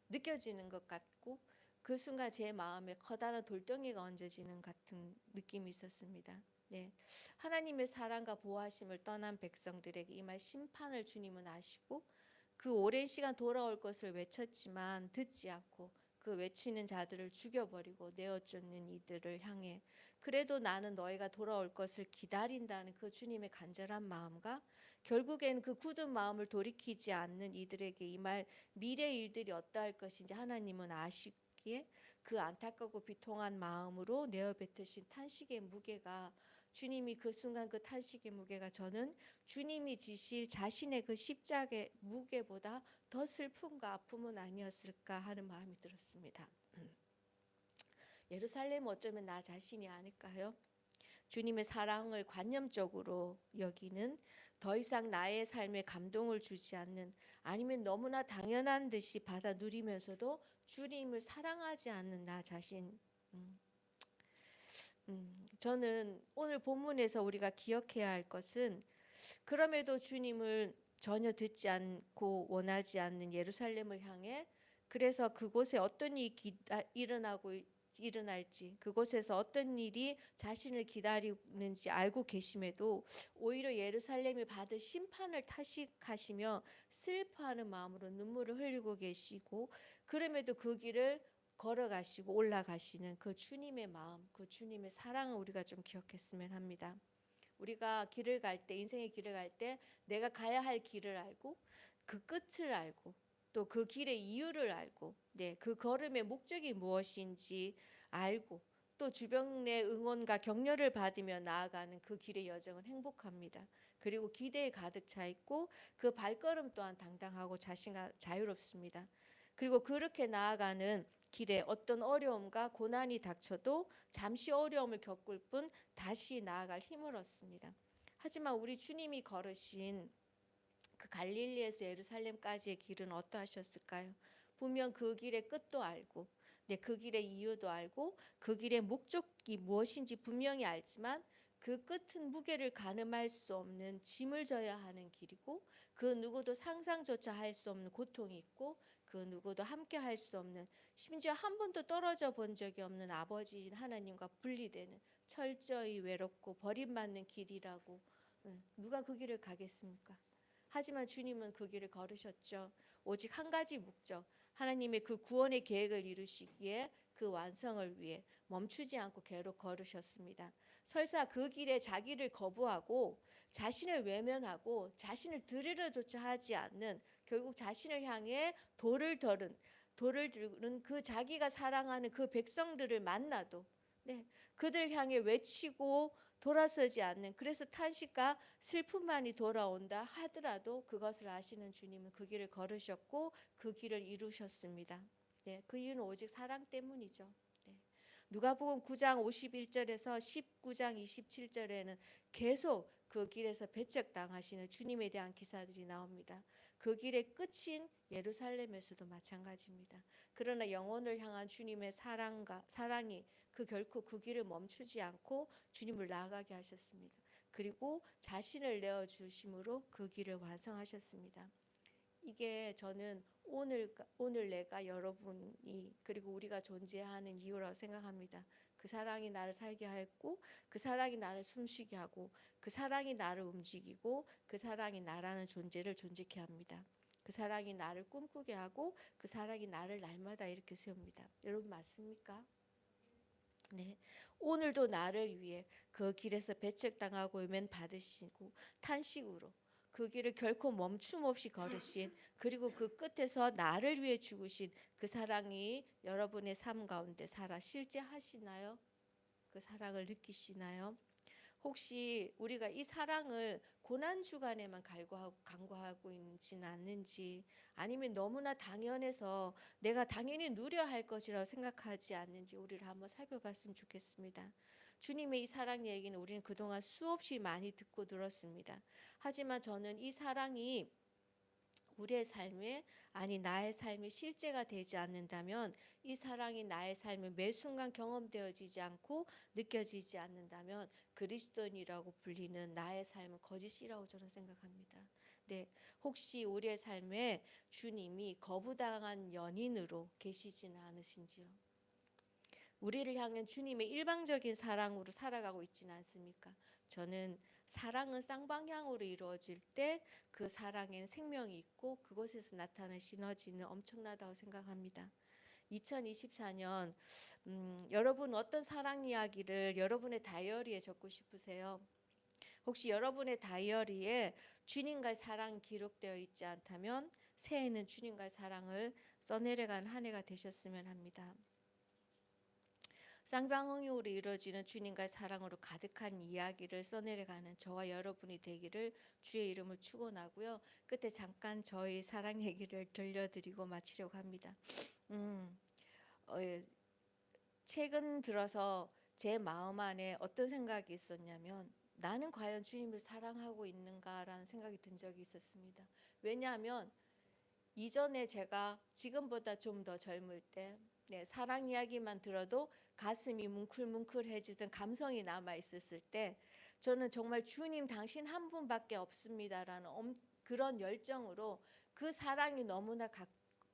느껴지는 것 같고, 그 순간 제 마음에 커다란 돌덩이가 얹어지는 같은 느낌이 있었습니다. 네, 하나님의 사랑과 보호하심을 떠난 백성들에게 임할 심판을 주님은 아시고 그 오랜 시간 돌아올 것을 외쳤지만 듣지 않고 그 외치는 자들을 죽여버리고 내어쫓는 이들을 향해 그래도 나는 너희가 돌아올 것을 기다린다는 그 주님의 간절한 마음과 결국엔 그 굳은 마음을 돌이키지 않는 이들에게 임할 미래 일들이 어떠할 것인지 하나님은 아시기에 그 안타깝고 비통한 마음으로 내어뱉으신 탄식의 무게가, 주님이 그 순간 그 탄식의 무게가 저는 주님이 지실 자신의 그 십자가의 무게보다 더 슬픔과 아픔은 아니었을까 하는 마음이 들었습니다. 예루살렘은 어쩌면 나 자신이 아닐까요? 주님의 사랑을 관념적으로 여기는, 더 이상 나의 삶에 감동을 주지 않는, 아니면 너무나 당연한 듯이 받아 누리면서도 주님을 사랑하지 않는 나 자신. 저는 오늘 본문에서 우리가 기억해야 할 것은, 그럼에도 주님을 전혀 듣지 않고 원하지 않는 예루살렘을 향해, 그래서 그곳에 어떤 일이 일어날지, 그곳에서 어떤 일이 자신을 기다리는지 알고 계심에도 오히려 예루살렘이 받을 심판을 타식하시며 슬퍼하는 마음으로 눈물을 흘리고 계시고, 그럼에도 그 길을 걸어가시고 올라가시는 그 주님의 마음, 그 주님의 사랑을 우리가 좀 기억했으면 합니다. 우리가 길을 갈 때, 인생의 길을 갈 때 내가 가야 할 길을 알고 그 끝을 알고 또 그 길의 이유를 알고, 그 걸음의 목적이 무엇인지 알고 또 주변의 응원과 격려를 받으며 나아가는 그 길의 여정은 행복합니다. 그리고 기대에 가득 차 있고 그 발걸음 또한 당당하고 자유롭습니다. 그리고 그렇게 나아가는 길에 어떤 어려움과 고난이 닥쳐도 잠시 어려움을 겪을 뿐 다시 나아갈 힘을 얻습니다. 하지만 우리 주님이 걸으신 그 갈릴리에서 예루살렘까지의 길은 어떠하셨을까요? 분명 그 길의 끝도 알고, 그 길의 이유도 알고, 그 길의 목적이 무엇인지 분명히 알지만 그 끝은 무게를 가늠할 수 없는 짐을 져야 하는 길이고, 그 누구도 상상조차 할 수 없는 고통이 있고, 그 그 누구도 함께 할 수 없는, 심지어 한 번도 떨어져 본 적이 없는 아버지인 하나님과 분리되는 철저히 외롭고 버림받는 길이라고, 누가 그 길을 가겠습니까? 하지만 주님은 그 길을 걸으셨죠. 오직 한 가지 목적, 하나님의 그 구원의 계획을 이루시기에 그 완성을 위해 멈추지 않고 계속 걸으셨습니다. 설사 그 길에 자기를 거부하고 자신을 외면하고 자신을 들으려조차 하지 않는, 결국 자신을 향해 돌을 들은 그 자기가 사랑하는 그 백성들을 만나도 그들 향해 외치고 돌아서지 않는, 그래서 탄식과 슬픔만이 돌아온다 하더라도 그것을 아시는 주님은 그 길을 걸으셨고 그 길을 이루셨습니다. 그 이유는 오직 사랑 때문이죠. 누가복음 9장 51절에서 19장 27절에는 계속 그 길에서 배척당하시는 주님에 대한 기사들이 나옵니다. 그 길의 끝인 예루살렘에서도 마찬가지입니다. 그러나 영혼을 향한 주님의 사랑이 결코 그 길을 멈추지 않고 주님을 나아가게 하셨습니다. 그리고 자신을 내어주심으로 그 길을 완성하셨습니다. 이게 저는 오늘 내가 여러분이 그리고 우리가 존재하는 이유라고 생각합니다. 그 사랑이 나를 살게 하였고 그 사랑이 나를 숨쉬게 하고 그 사랑이 나를 움직이고 그 사랑이 나라는 존재를 존재케 합니다. 그 사랑이 나를 꿈꾸게 하고 그 사랑이 나를 날마다 이렇게 세웁니다. 여러분 맞습니까? 네, 오늘도 나를 위해 그 길에서 배척당하고 외면 받으시고 탄식으로 그 길을 결코 멈춤 없이 걸으신, 그리고 그 끝에서 나를 위해 죽으신 그 사랑이 여러분의 삶 가운데 살아 실제하시나요? 그 사랑을 느끼시나요? 혹시 우리가 이 사랑을 고난 주간에만 간구하고 있지는 않는지, 아니면 너무나 당연해서 내가 당연히 누려야 할 것이라고 생각하지 않는지 우리를 한번 살펴봤으면 좋겠습니다. 주님의 이 사랑 얘기는 우리는 그동안 수없이 많이 듣고 들었습니다. 하지만 저는 이 사랑이 우리의 삶에, 아니 나의 삶에 실제가 되지 않는다면, 이 사랑이 나의 삶에 매 순간 경험되어지지 않고 느껴지지 않는다면 그리스도인이라고 불리는 나의 삶은 거짓이라고 저는 생각합니다. 혹시 우리의 삶에 주님이 거부당한 연인으로 계시지는 않으신지요? 우리를 향한 주님의 일방적인 사랑으로 살아가고 있지는 않습니까? 저는 사랑은 쌍방향으로 이루어질 때 그 사랑에는 생명이 있고 그곳에서 나타나는 시너지는 엄청나다고 생각합니다. 2024년 여러분 어떤 사랑 이야기를 여러분의 다이어리에 적고 싶으세요? 혹시 여러분의 다이어리에 주님과의 사랑이 기록되어 있지 않다면 새해에는 주님과의 사랑을 써내려가는 한 해가 되셨으면 합니다. 쌍방향으로 이루어지는 주님과의 사랑으로 가득한 이야기를 써내려가는 저와 여러분이 되기를 주의 이름을 축원하고요. 끝에 잠깐 저희 사랑 얘기를 들려드리고 마치려고 합니다. 최근 들어서 제 마음 안에 어떤 생각이 있었냐면, 나는 과연 주님을 사랑하고 있는가라는 생각이 든 적이 있었습니다. 왜냐하면 이전에 제가 지금보다 좀 더 젊을 때 사랑 이야기만 들어도 가슴이 뭉클뭉클해지던 감성이 남아 있었을 때, 저는 정말 주님 당신 한 분밖에 없습니다라는 그런 열정으로 그 사랑이 너무나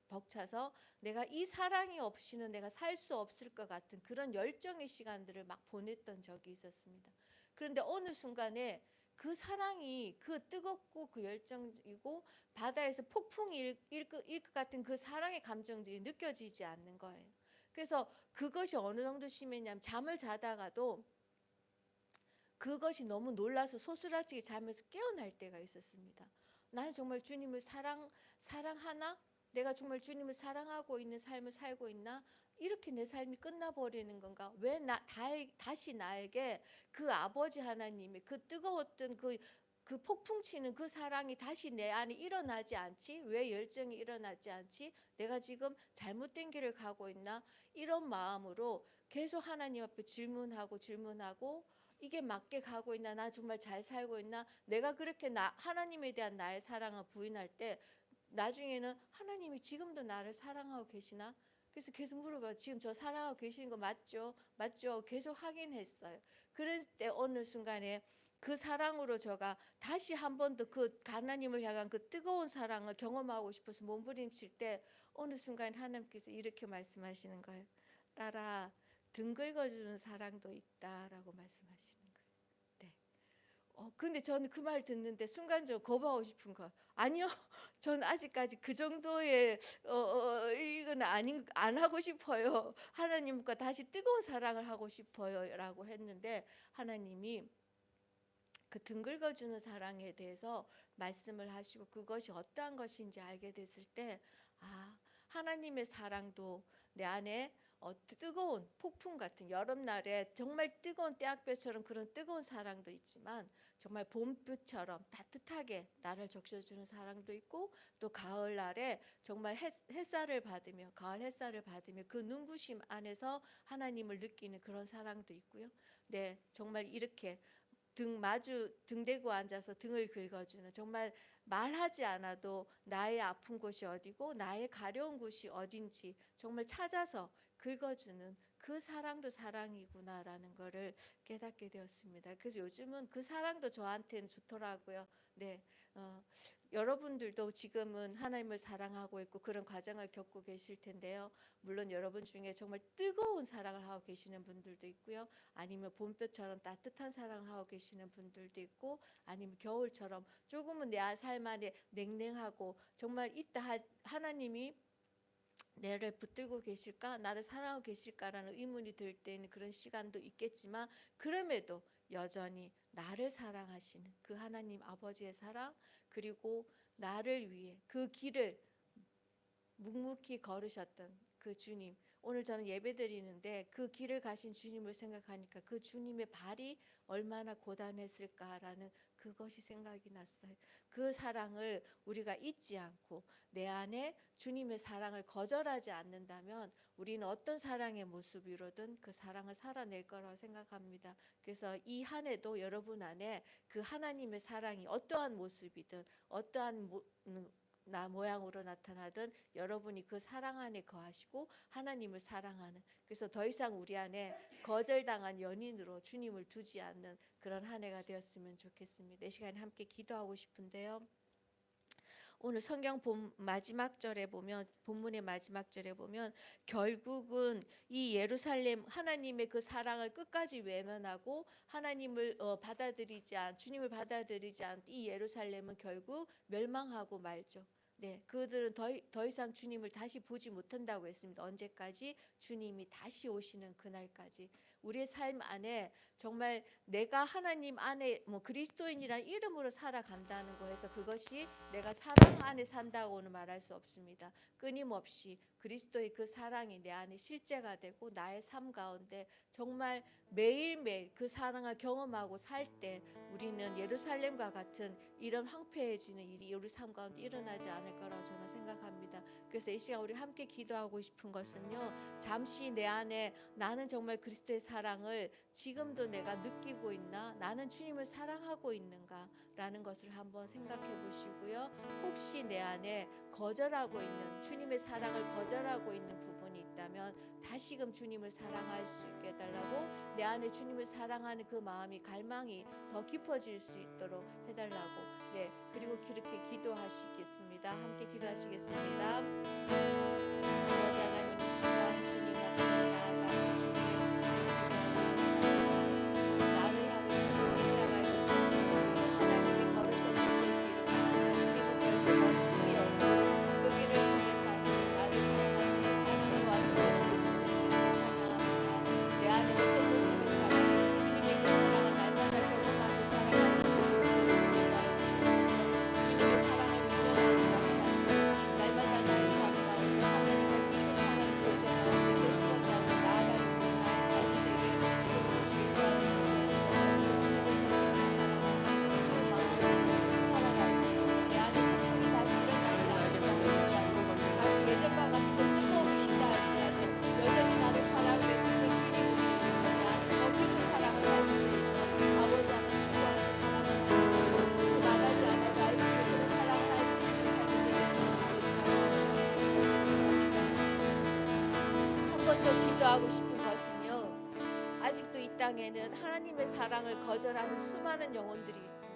벅차서 내가 이 사랑이 없이는 내가 살 수 없을 것 같은 그런 열정의 시간들을 막 보냈던 적이 있었습니다. 그런데 어느 순간에 그 사랑이, 그 뜨겁고 그 열정이고 바다에서 폭풍이 일 것 같은 그 사랑의 감정들이 느껴지지 않는 거예요. 그래서 그것이 어느 정도 심했냐면, 잠을 자다가도 그것이 너무 놀라서 소스라치게 잠에서 깨어날 때가 있었습니다. 나는 정말 주님을 사랑하나? 내가 정말 주님을 사랑하고 있는 삶을 살고 있나? 이렇게 내 삶이 끝나버리는 건가? 왜 다시 나에게 그 아버지 하나님의 그 뜨거웠던 그 폭풍치는 그 사랑이 다시 내 안에 일어나지 않지? 왜 열정이 일어나지 않지? 내가 지금 잘못된 길을 가고 있나? 이런 마음으로 계속 하나님 앞에 질문하고 이게 맞게 가고 있나? 나 정말 잘 살고 있나? 내가 그렇게 하나님에 대한 나의 사랑을 부인할 때 나중에는 하나님이 지금도 나를 사랑하고 계시나? 그래서 계속 물어봐요. 지금 저 사랑하고 계시는 거 맞죠? 맞죠? 계속 확인했어요. 그럴 때 어느 순간에 그 사랑으로 제가 다시 한 번 더 그 하나님을 향한 그 뜨거운 사랑을 경험하고 싶어서 몸부림칠 때 어느 순간 하나님께서 이렇게 말씀하시는 거예요. 딸아, 등 긁어주는 사랑도 있다라고 말씀하시는 거예요. 네. 근데 저는 그 말 듣는데 순간적으로 거부하고 싶은 거. 아니요, 전 아직까지 그 정도의 이건 안 하고 싶어요. 하나님과 다시 뜨거운 사랑을 하고 싶어요라고 했는데 하나님이 그 등 긁어주는 사랑에 대해서 말씀을 하시고 그것이 어떠한 것인지 알게 됐을 때 하나님의 사랑도 내 안에 뜨거운 폭풍 같은 여름날에 정말 뜨거운 때학볕처럼 그런 뜨거운 사랑도 있지만 정말 봄볕처럼 따뜻하게 나를 적셔주는 사랑도 있고 또 가을날에 정말 햇살을 받으며 가을 햇살을 받으며 그 눈부심 안에서 하나님을 느끼는 그런 사랑도 있고요. 네, 정말 이렇게 등 대고 앉아서 등을 긁어주는 정말 말하지 않아도 나의 아픈 곳이 어디고 나의 가려운 곳이 어딘지 정말 찾아서 긁어주는 그 사랑도 사랑이구나라는 거를 깨닫게 되었습니다. 그래서 요즘은 그 사랑도 저한테는 좋더라고요. 네, 여러분들도 지금은 하나님을 사랑하고 있고 그런 과정을 겪고 계실 텐데요. 물론 여러분 중에 정말 뜨거운 사랑을 하고 계시는 분들도 있고요. 아니면 봄볕처럼 따뜻한 사랑을 하고 계시는 분들도 있고 아니면 겨울처럼 조금은 내 삶 안에 냉랭하고 정말 하나님이 나를 붙들고 계실까? 나를 사랑하고 계실까라는 의문이 들 때는 그런 시간도 있겠지만 그럼에도 여전히 나를 사랑하시는 그 하나님 아버지의 사랑 그리고 나를 위해 그 길을 묵묵히 걸으셨던 그 주님 오늘 저는 예배드리는데 그 길을 가신 주님을 생각하니까 그 주님의 발이 얼마나 고단했을까라는 그것이 생각이 났어요. 그 사랑을 우리가 잊지 않고 내 안에 주님의 사랑을 거절하지 않는다면 우리는 어떤 사랑의 모습으로든 그 사랑을 살아낼 거라고 생각합니다. 그래서 이 한 해도 여러분 안에 그 하나님의 사랑이 어떠한 모습이든 어떠한 모양으로 나타나든 여러분이 그 사랑 안에 거하시고 하나님을 사랑하는 그래서 더 이상 우리 안에 거절당한 연인으로 주님을 두지 않는 그런 한 해가 되었으면 좋겠습니다. 이 시간에 함께 기도하고 싶은데요. 오늘 성경 마지막 절에 보면 본문의 마지막 절에 보면 결국은 이 예루살렘 하나님의 그 사랑을 끝까지 외면하고 하나님을 주님을 받아들이지 않은 이 예루살렘은 결국 멸망하고 말죠. 네, 그들은 더 이상 주님을 다시 보지 못한다고 했습니다. 언제까지? 주님이 다시 오시는 그날까지. 우리의 삶 안에 정말 내가 하나님 안에 그리스도인이라는 이름으로 살아간다는 거에서 그것이 내가 사랑 안에 산다고는 말할 수 없습니다. 끊임없이 그리스도의 그 사랑이 내 안에 실제가 되고 나의 삶 가운데 정말 매일매일 그 사랑을 경험하고 살 때 우리는 예루살렘과 같은 이런 황폐해지는 일이 우리 삶 가운데 일어나지 않을 거라고 저는 생각합니다. 그래서 이 시간 우리 함께 기도하고 싶은 것은요. 잠시 내 안에 나는 정말 그리스도의 사랑을 지금도 내가 느끼고 있나? 나는 주님을 사랑하고 있는가? 라는 것을 한번 생각해 보시고요. 혹시 내 안에 거절하고 있는 주님의 사랑을 거절하고 있는 부분이 있다면 다시금 주님을 사랑할 수 있게 해달라고 내 안에 주님을 사랑하는 그 마음이 갈망이 더 깊어질 수 있도록 해달라고 네 그리고 그렇게 기도하시겠습니다. 함께 기도하시겠습니다. 아버지 하나님 이 시간 주님 앞에 나아가서 주님의 나를 향해 십자가에 붙이시고 하나님이 걸으셨던 그 길을 주님은 결국 멈춤이 없고 그 길을 통해서 나를 사랑하시는 사랑을 완성해 주시는 주님을 찬양합니다. 내 안에 어떤 모습인가 주님의 그 사랑을 날마다 경험하고 살아갈 수 있는 주님의 사랑을 미련하지 않게 날마다 나의 삶 가운데 하나님의 그 사랑을 보여줘서 내 시간 가운데 나아갈 수 있는 나의 삶이 되게 해주시기 도와주셔서 내 안에 폭풍이 다시 일어나지 않고 다시 예전과 같은 그 추억이다 할지라도 여전히 나를 사랑해 주시는 주님을 위해서 내 안에 더 깊은 사랑을 할 수 있죠. 아버지 하나님 친구한테 사랑을 할 수 있고 그 말하지 않아 나의 스스로 사랑을 할 수 있는 삶이 되게 한 번 더 기도하고 싶은 것은요. 아직 아직도 이 땅에는 하나님의 사랑을 거절하는 수많은 영혼들이 있습니다.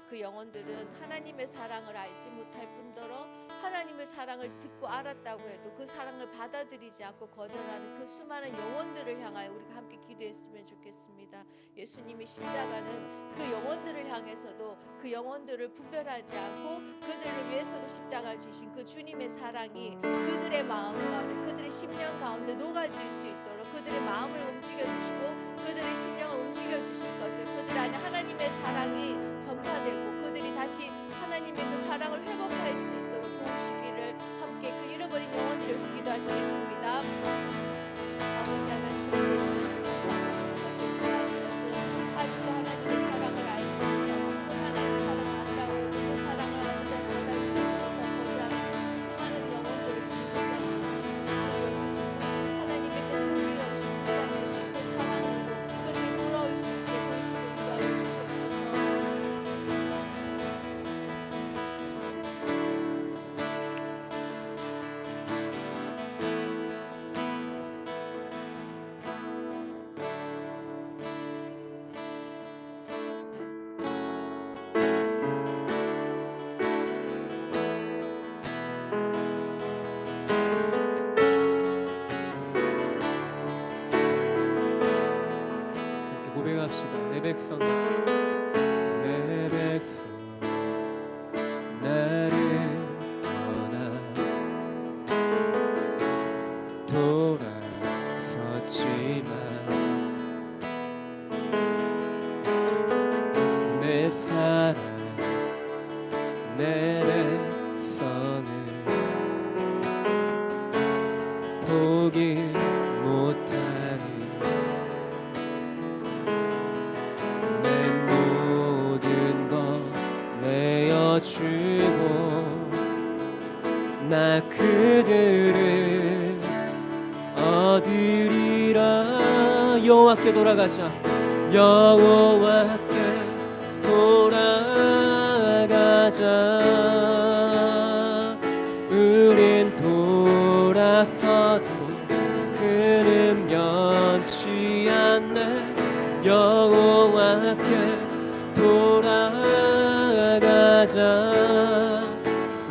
그 영혼들은 하나님의 사랑을 알지 못할 뿐더러 하나님의 사랑을 듣고 알았다고 해도 그 사랑을 받아들이지 않고 거절하는 그 수많은 영혼들을 향하여 우리가 함께 기도했으면 좋겠습니다. 예수님의 십자가는 그 영혼들을 향해서도 그 영혼들을 분별하지 않고 그들을 위해서도 십자가를 지신 그 주님의 사랑이 그들의 마음 가운데, 그들의 심령 가운데 녹아질 수 있도록 그들의 마음을 움직여주시고 그들의 심령을 움직여주실 것을, 그들 안에 하나님의 사랑이 전파되고 그들이 다시 하나님의 그 사랑을 회복할 수 있도록 도우시기를 함께 그 잃어버린 영혼들을 위해서 기도하시겠습니다. 아버지 하나님, 아직도 하나님의 사랑을 알지 못하고 그 하나님의 사랑을 안다고 해도 그 사랑을 알지 못하고 받고자 하는 수많은 영혼들을 주님께서 하나님의 그 긍휼하신 그 사랑으로 그들이 돌아올 수 있게 도우시고 인도하여 주시옵소서. 이렇게 고백합시다. 내 백성, 내 백성 나를 떠나 돌아섰지만 내 사랑 내 백성을 포기 못하리. 내 모든 것 내어주고 나 그들을 얻으리라. 여호와께 돌아가자. 여호와께 돌아가자. 우린 돌아서도 그는 면치 않네. 여호와께 돌아가자.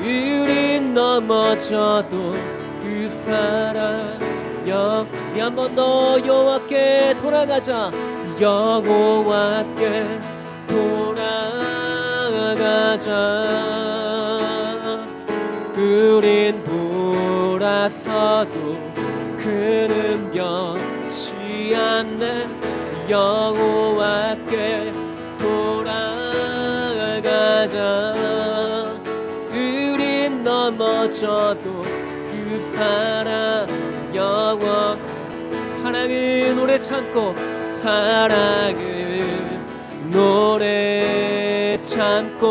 우린 넘어져도 그 사랑 우리 한 번 더 여호와께 돌아가자. 여호와께 돌아가자. 우린 돌아서도 그는 변치 않네. 여호와께 돌아가자. 우린 넘어져도 그 사랑 영원. 사랑은 노래 참고, 사랑은 노래 참고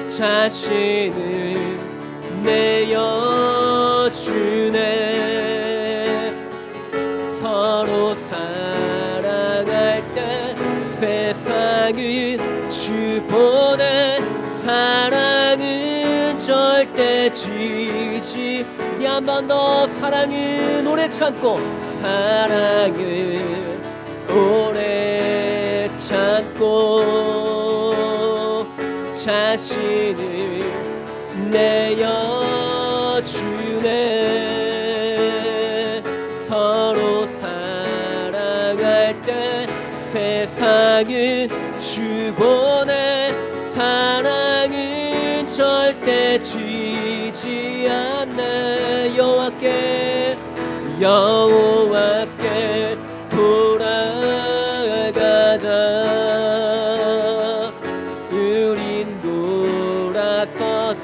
자신을 내어주네. 서로 사랑할 때 세상은 주보내. 사랑은 절대 지지. 우리 한 번 더 사랑은 오래 참고, 사랑은 오래 참고 자신을 내어주네. 서로 사랑할 때 세상은 주보내. 사랑은 절대 지지 않네. 여호와께 여호와께 돌아가자. 우린 돌아서도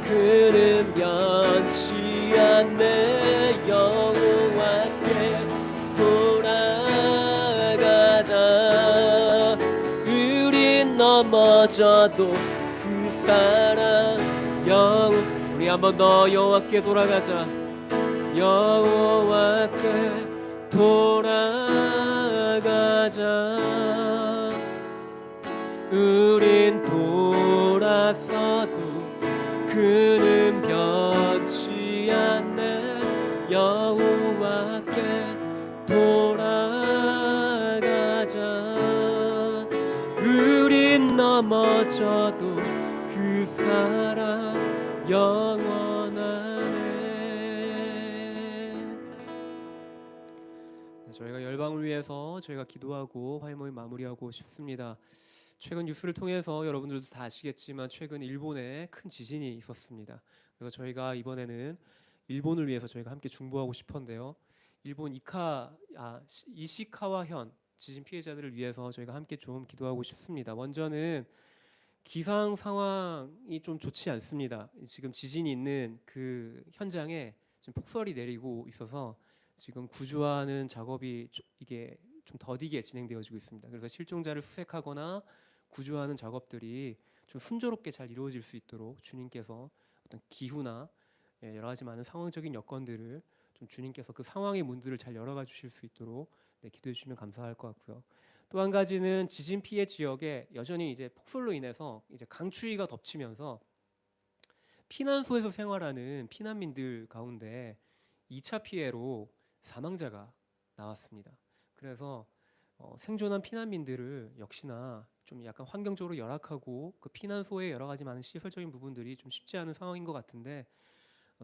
그는 변치 않네. 여호와께 돌아가자. 우린 넘어져도 그 사랑 우리 한 번 더 여호와께 돌아가자. 여호와께 돌아가자. 우린 돌아서도 그는 변치 않네. 여호와께 잊어도 그 사랑 영원하네. 저희가 열방을 위해서 저희가 기도하고 화요 모임 마무리하고 싶습니다. 최근 뉴스를 통해서 여러분들도 다 아시겠지만 최근 일본에 큰 지진이 있었습니다. 그래서 저희가 이번에는 일본을 위해서 저희가 함께 중보하고 싶은데요. 일본 이시카와현 지진 피해자들을 위해서 저희가 함께 좀 기도하고 싶습니다. 먼저는 기상 상황이 좀 좋지 않습니다. 지금 지진이 있는 그 현장에 지금 폭설이 내리고 있어서 지금 구조하는 작업이 이게 좀 더디게 진행되어지고 있습니다. 그래서 실종자를 수색하거나 구조하는 작업들이 좀 순조롭게 잘 이루어질 수 있도록 주님께서 어떤 기후나 여러 가지 많은 상황적인 여건들을 좀 주님께서 그 상황의 문들을 잘 열어가 주실 수 있도록 기도해 주시면 감사할 것 같고요. 또 한 가지는 지진 피해 지역에 여전히 이제 폭설로 인해서 이제 강추위가 덮치면서 피난소에서 생활하는 피난민들 가운데 2차 피해로 사망자가 나왔습니다. 그래서 생존한 피난민들을 역시나 좀 약간 환경적으로 열악하고 그 피난소의 여러 가지 많은 시설적인 부분들이 좀 쉽지 않은 상황인 것 같은데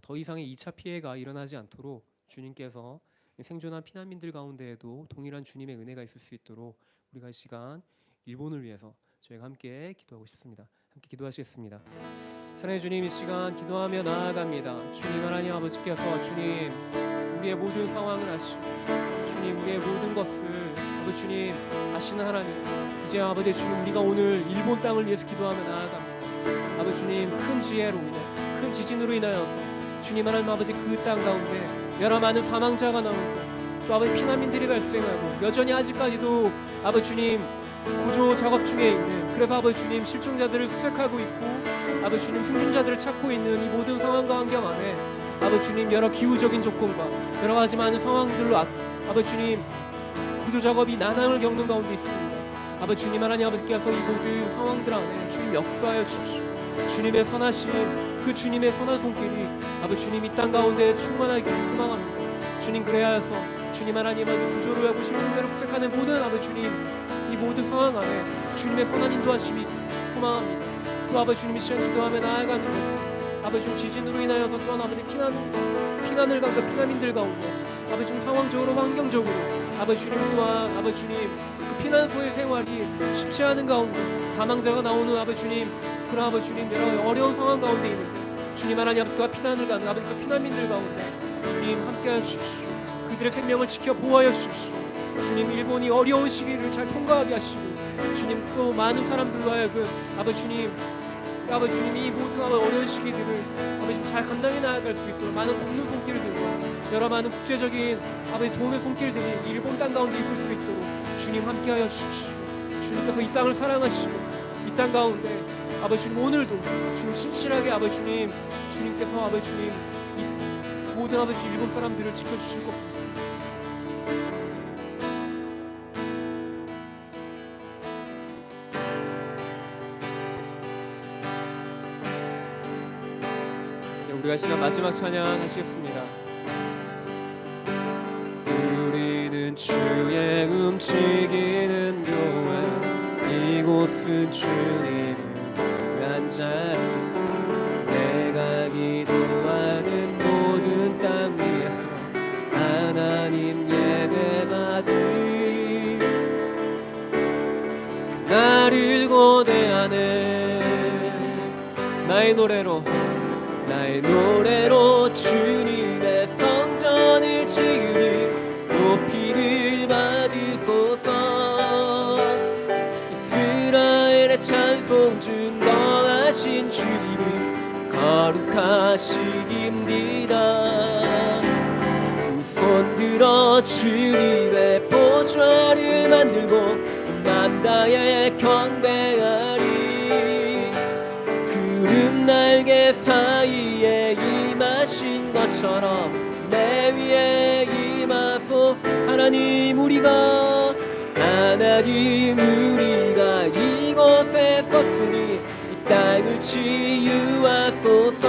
더 이상의 2차 피해가 일어나지 않도록 주님께서 생존한 피난민들 가운데에도 동일한 주님의 은혜가 있을 수 있도록 우리가 이 시간 일본을 위해서 저희가 함께 기도하고 싶습니다. 함께 기도하시겠습니다. 사랑의 주님, 이 시간 기도하며 나아갑니다. 주님 하나님 아버지께서 주님 우리의 모든 상황을 아시고 주님 우리의 모든 것을 아버지 주님 아시는 하나님, 이제 아버지 주님 우리가 오늘 일본 땅을 위해서 기도하며 나아갑니다. 아버지 주님 큰 지혜로 인해 큰 지진으로 인하여서 주님 하나님 아버지 그 땅 가운데 여러 많은 사망자가 나오고 또 아버지 피난민들이 발생하고 여전히 아직까지도 아버지 주님 구조 작업 중에 있는, 그래서 아버지 주님 실종자들을 수색하고 있고 아버지 주님 생존자들을 찾고 있는 이 모든 상황과 환경 안에 아버지 주님 여러 기후적인 조건과 여러 가지 많은 상황들로 아버지 주님 구조 작업이 난항을 겪는 가운데 있습니다. 아버지 주님 하나님 아버지께서 이 모든 상황들 안에 주님 역사하여 주십시오. 주님의 선하심 그 주님의 선한 손길이 아버지 주님 이 땅 가운데 충만하기를 소망합니다. 주님 그래야 해서 주님 하나님 아버지 구조를 하고 실종자를 수색하는 모든 아버지 주님 이 모든 상황 안에 주님의 선한 인도하심이 소망합니다. 또 아버지 주님이 시간 기도하며 나아가는 것을 아버지 주님 지진으로 인하여서 또한 아버지 피난을 간 그 피난민들 가운데 아버지 주님 상황적으로 환경적으로 아버지 주님 또한 아버지 주님 그 피난소의 생활이 쉽지 않은 가운데 사망자가 나오는 아버지 주님 그런 아버지 주님 여러 어려운 상황 가운데 있는데 주님 하나님 아버지가 피난을 가는 아버지 그 피난민들 가운데 주님 함께하여 주십시오. 그들의 생명을 지켜 보호하여 주십시오. 주님 일본이 어려운 시기를 잘 통과하게 하시고 주님 또 많은 사람들로 하여금 아버지 주님 이 모든 어려운 시기들을 아버지 좀 잘 감당해 나아갈 수 있도록 많은 돕는 손길들과 여러 많은 국제적인 아버지 도움의 손길들이 일본 땅 가운데 있을 수 있도록 주님 함께하여 주십시오. 주님께서 이 땅을 사랑하시고 이 땅 가운데 아버지 주님 오늘도 주님 신실하게 아버지 주님께서 아버지 주님 이 모든 아버지 일본 사람들을 지켜주실 것을 믿습니다. 우리가 시간 마지막 찬양 하시겠습니다. 우리는 주의 움직이는 교회, 이곳은 주님을 위한 자리, 내가 기도하는 모든 땅 위에서 하나님 예배받을 나를 고대하네. 나의 노래로 주님의 성전을 지으니 높이를 받으소서. 이스라엘의 찬송 증거하신 주님을 거룩하시립니다. 두 손 들어 주님의 보좌를 만들고 만다에 경배하리. 구름 날개 사이에 임하신 것처럼 내 위에 임하소. 하나님 우리가 이곳에 섰으니 이 땅을 치유하소서.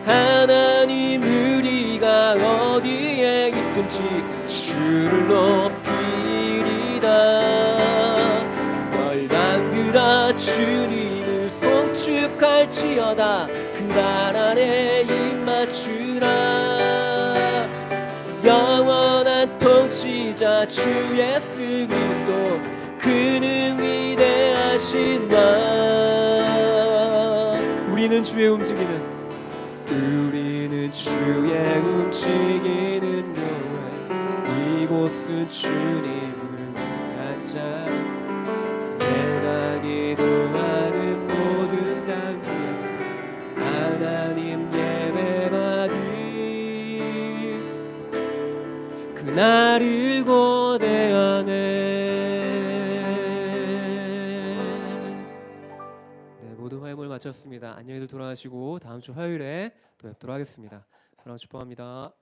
하나님 우리가 어디에 있든지 주를 높이리다. 열방들아 올지어다 그날 안에 입맞추라. 영원한 통치자 주 예수 그리스도 그는 위대하신 왕. 우리는 주의 움직이는 교회, 이곳은 주님을 위한 자. 내가 기도하는 모든 땅 위에서 하나님 예배받을 그날을 고대하네. 네, 모든 화요일 마쳤습니다. 안녕히들 돌아가시고 다음 주 화요일에 또 뵙도록 하겠습니다. 사랑하고 축복합니다.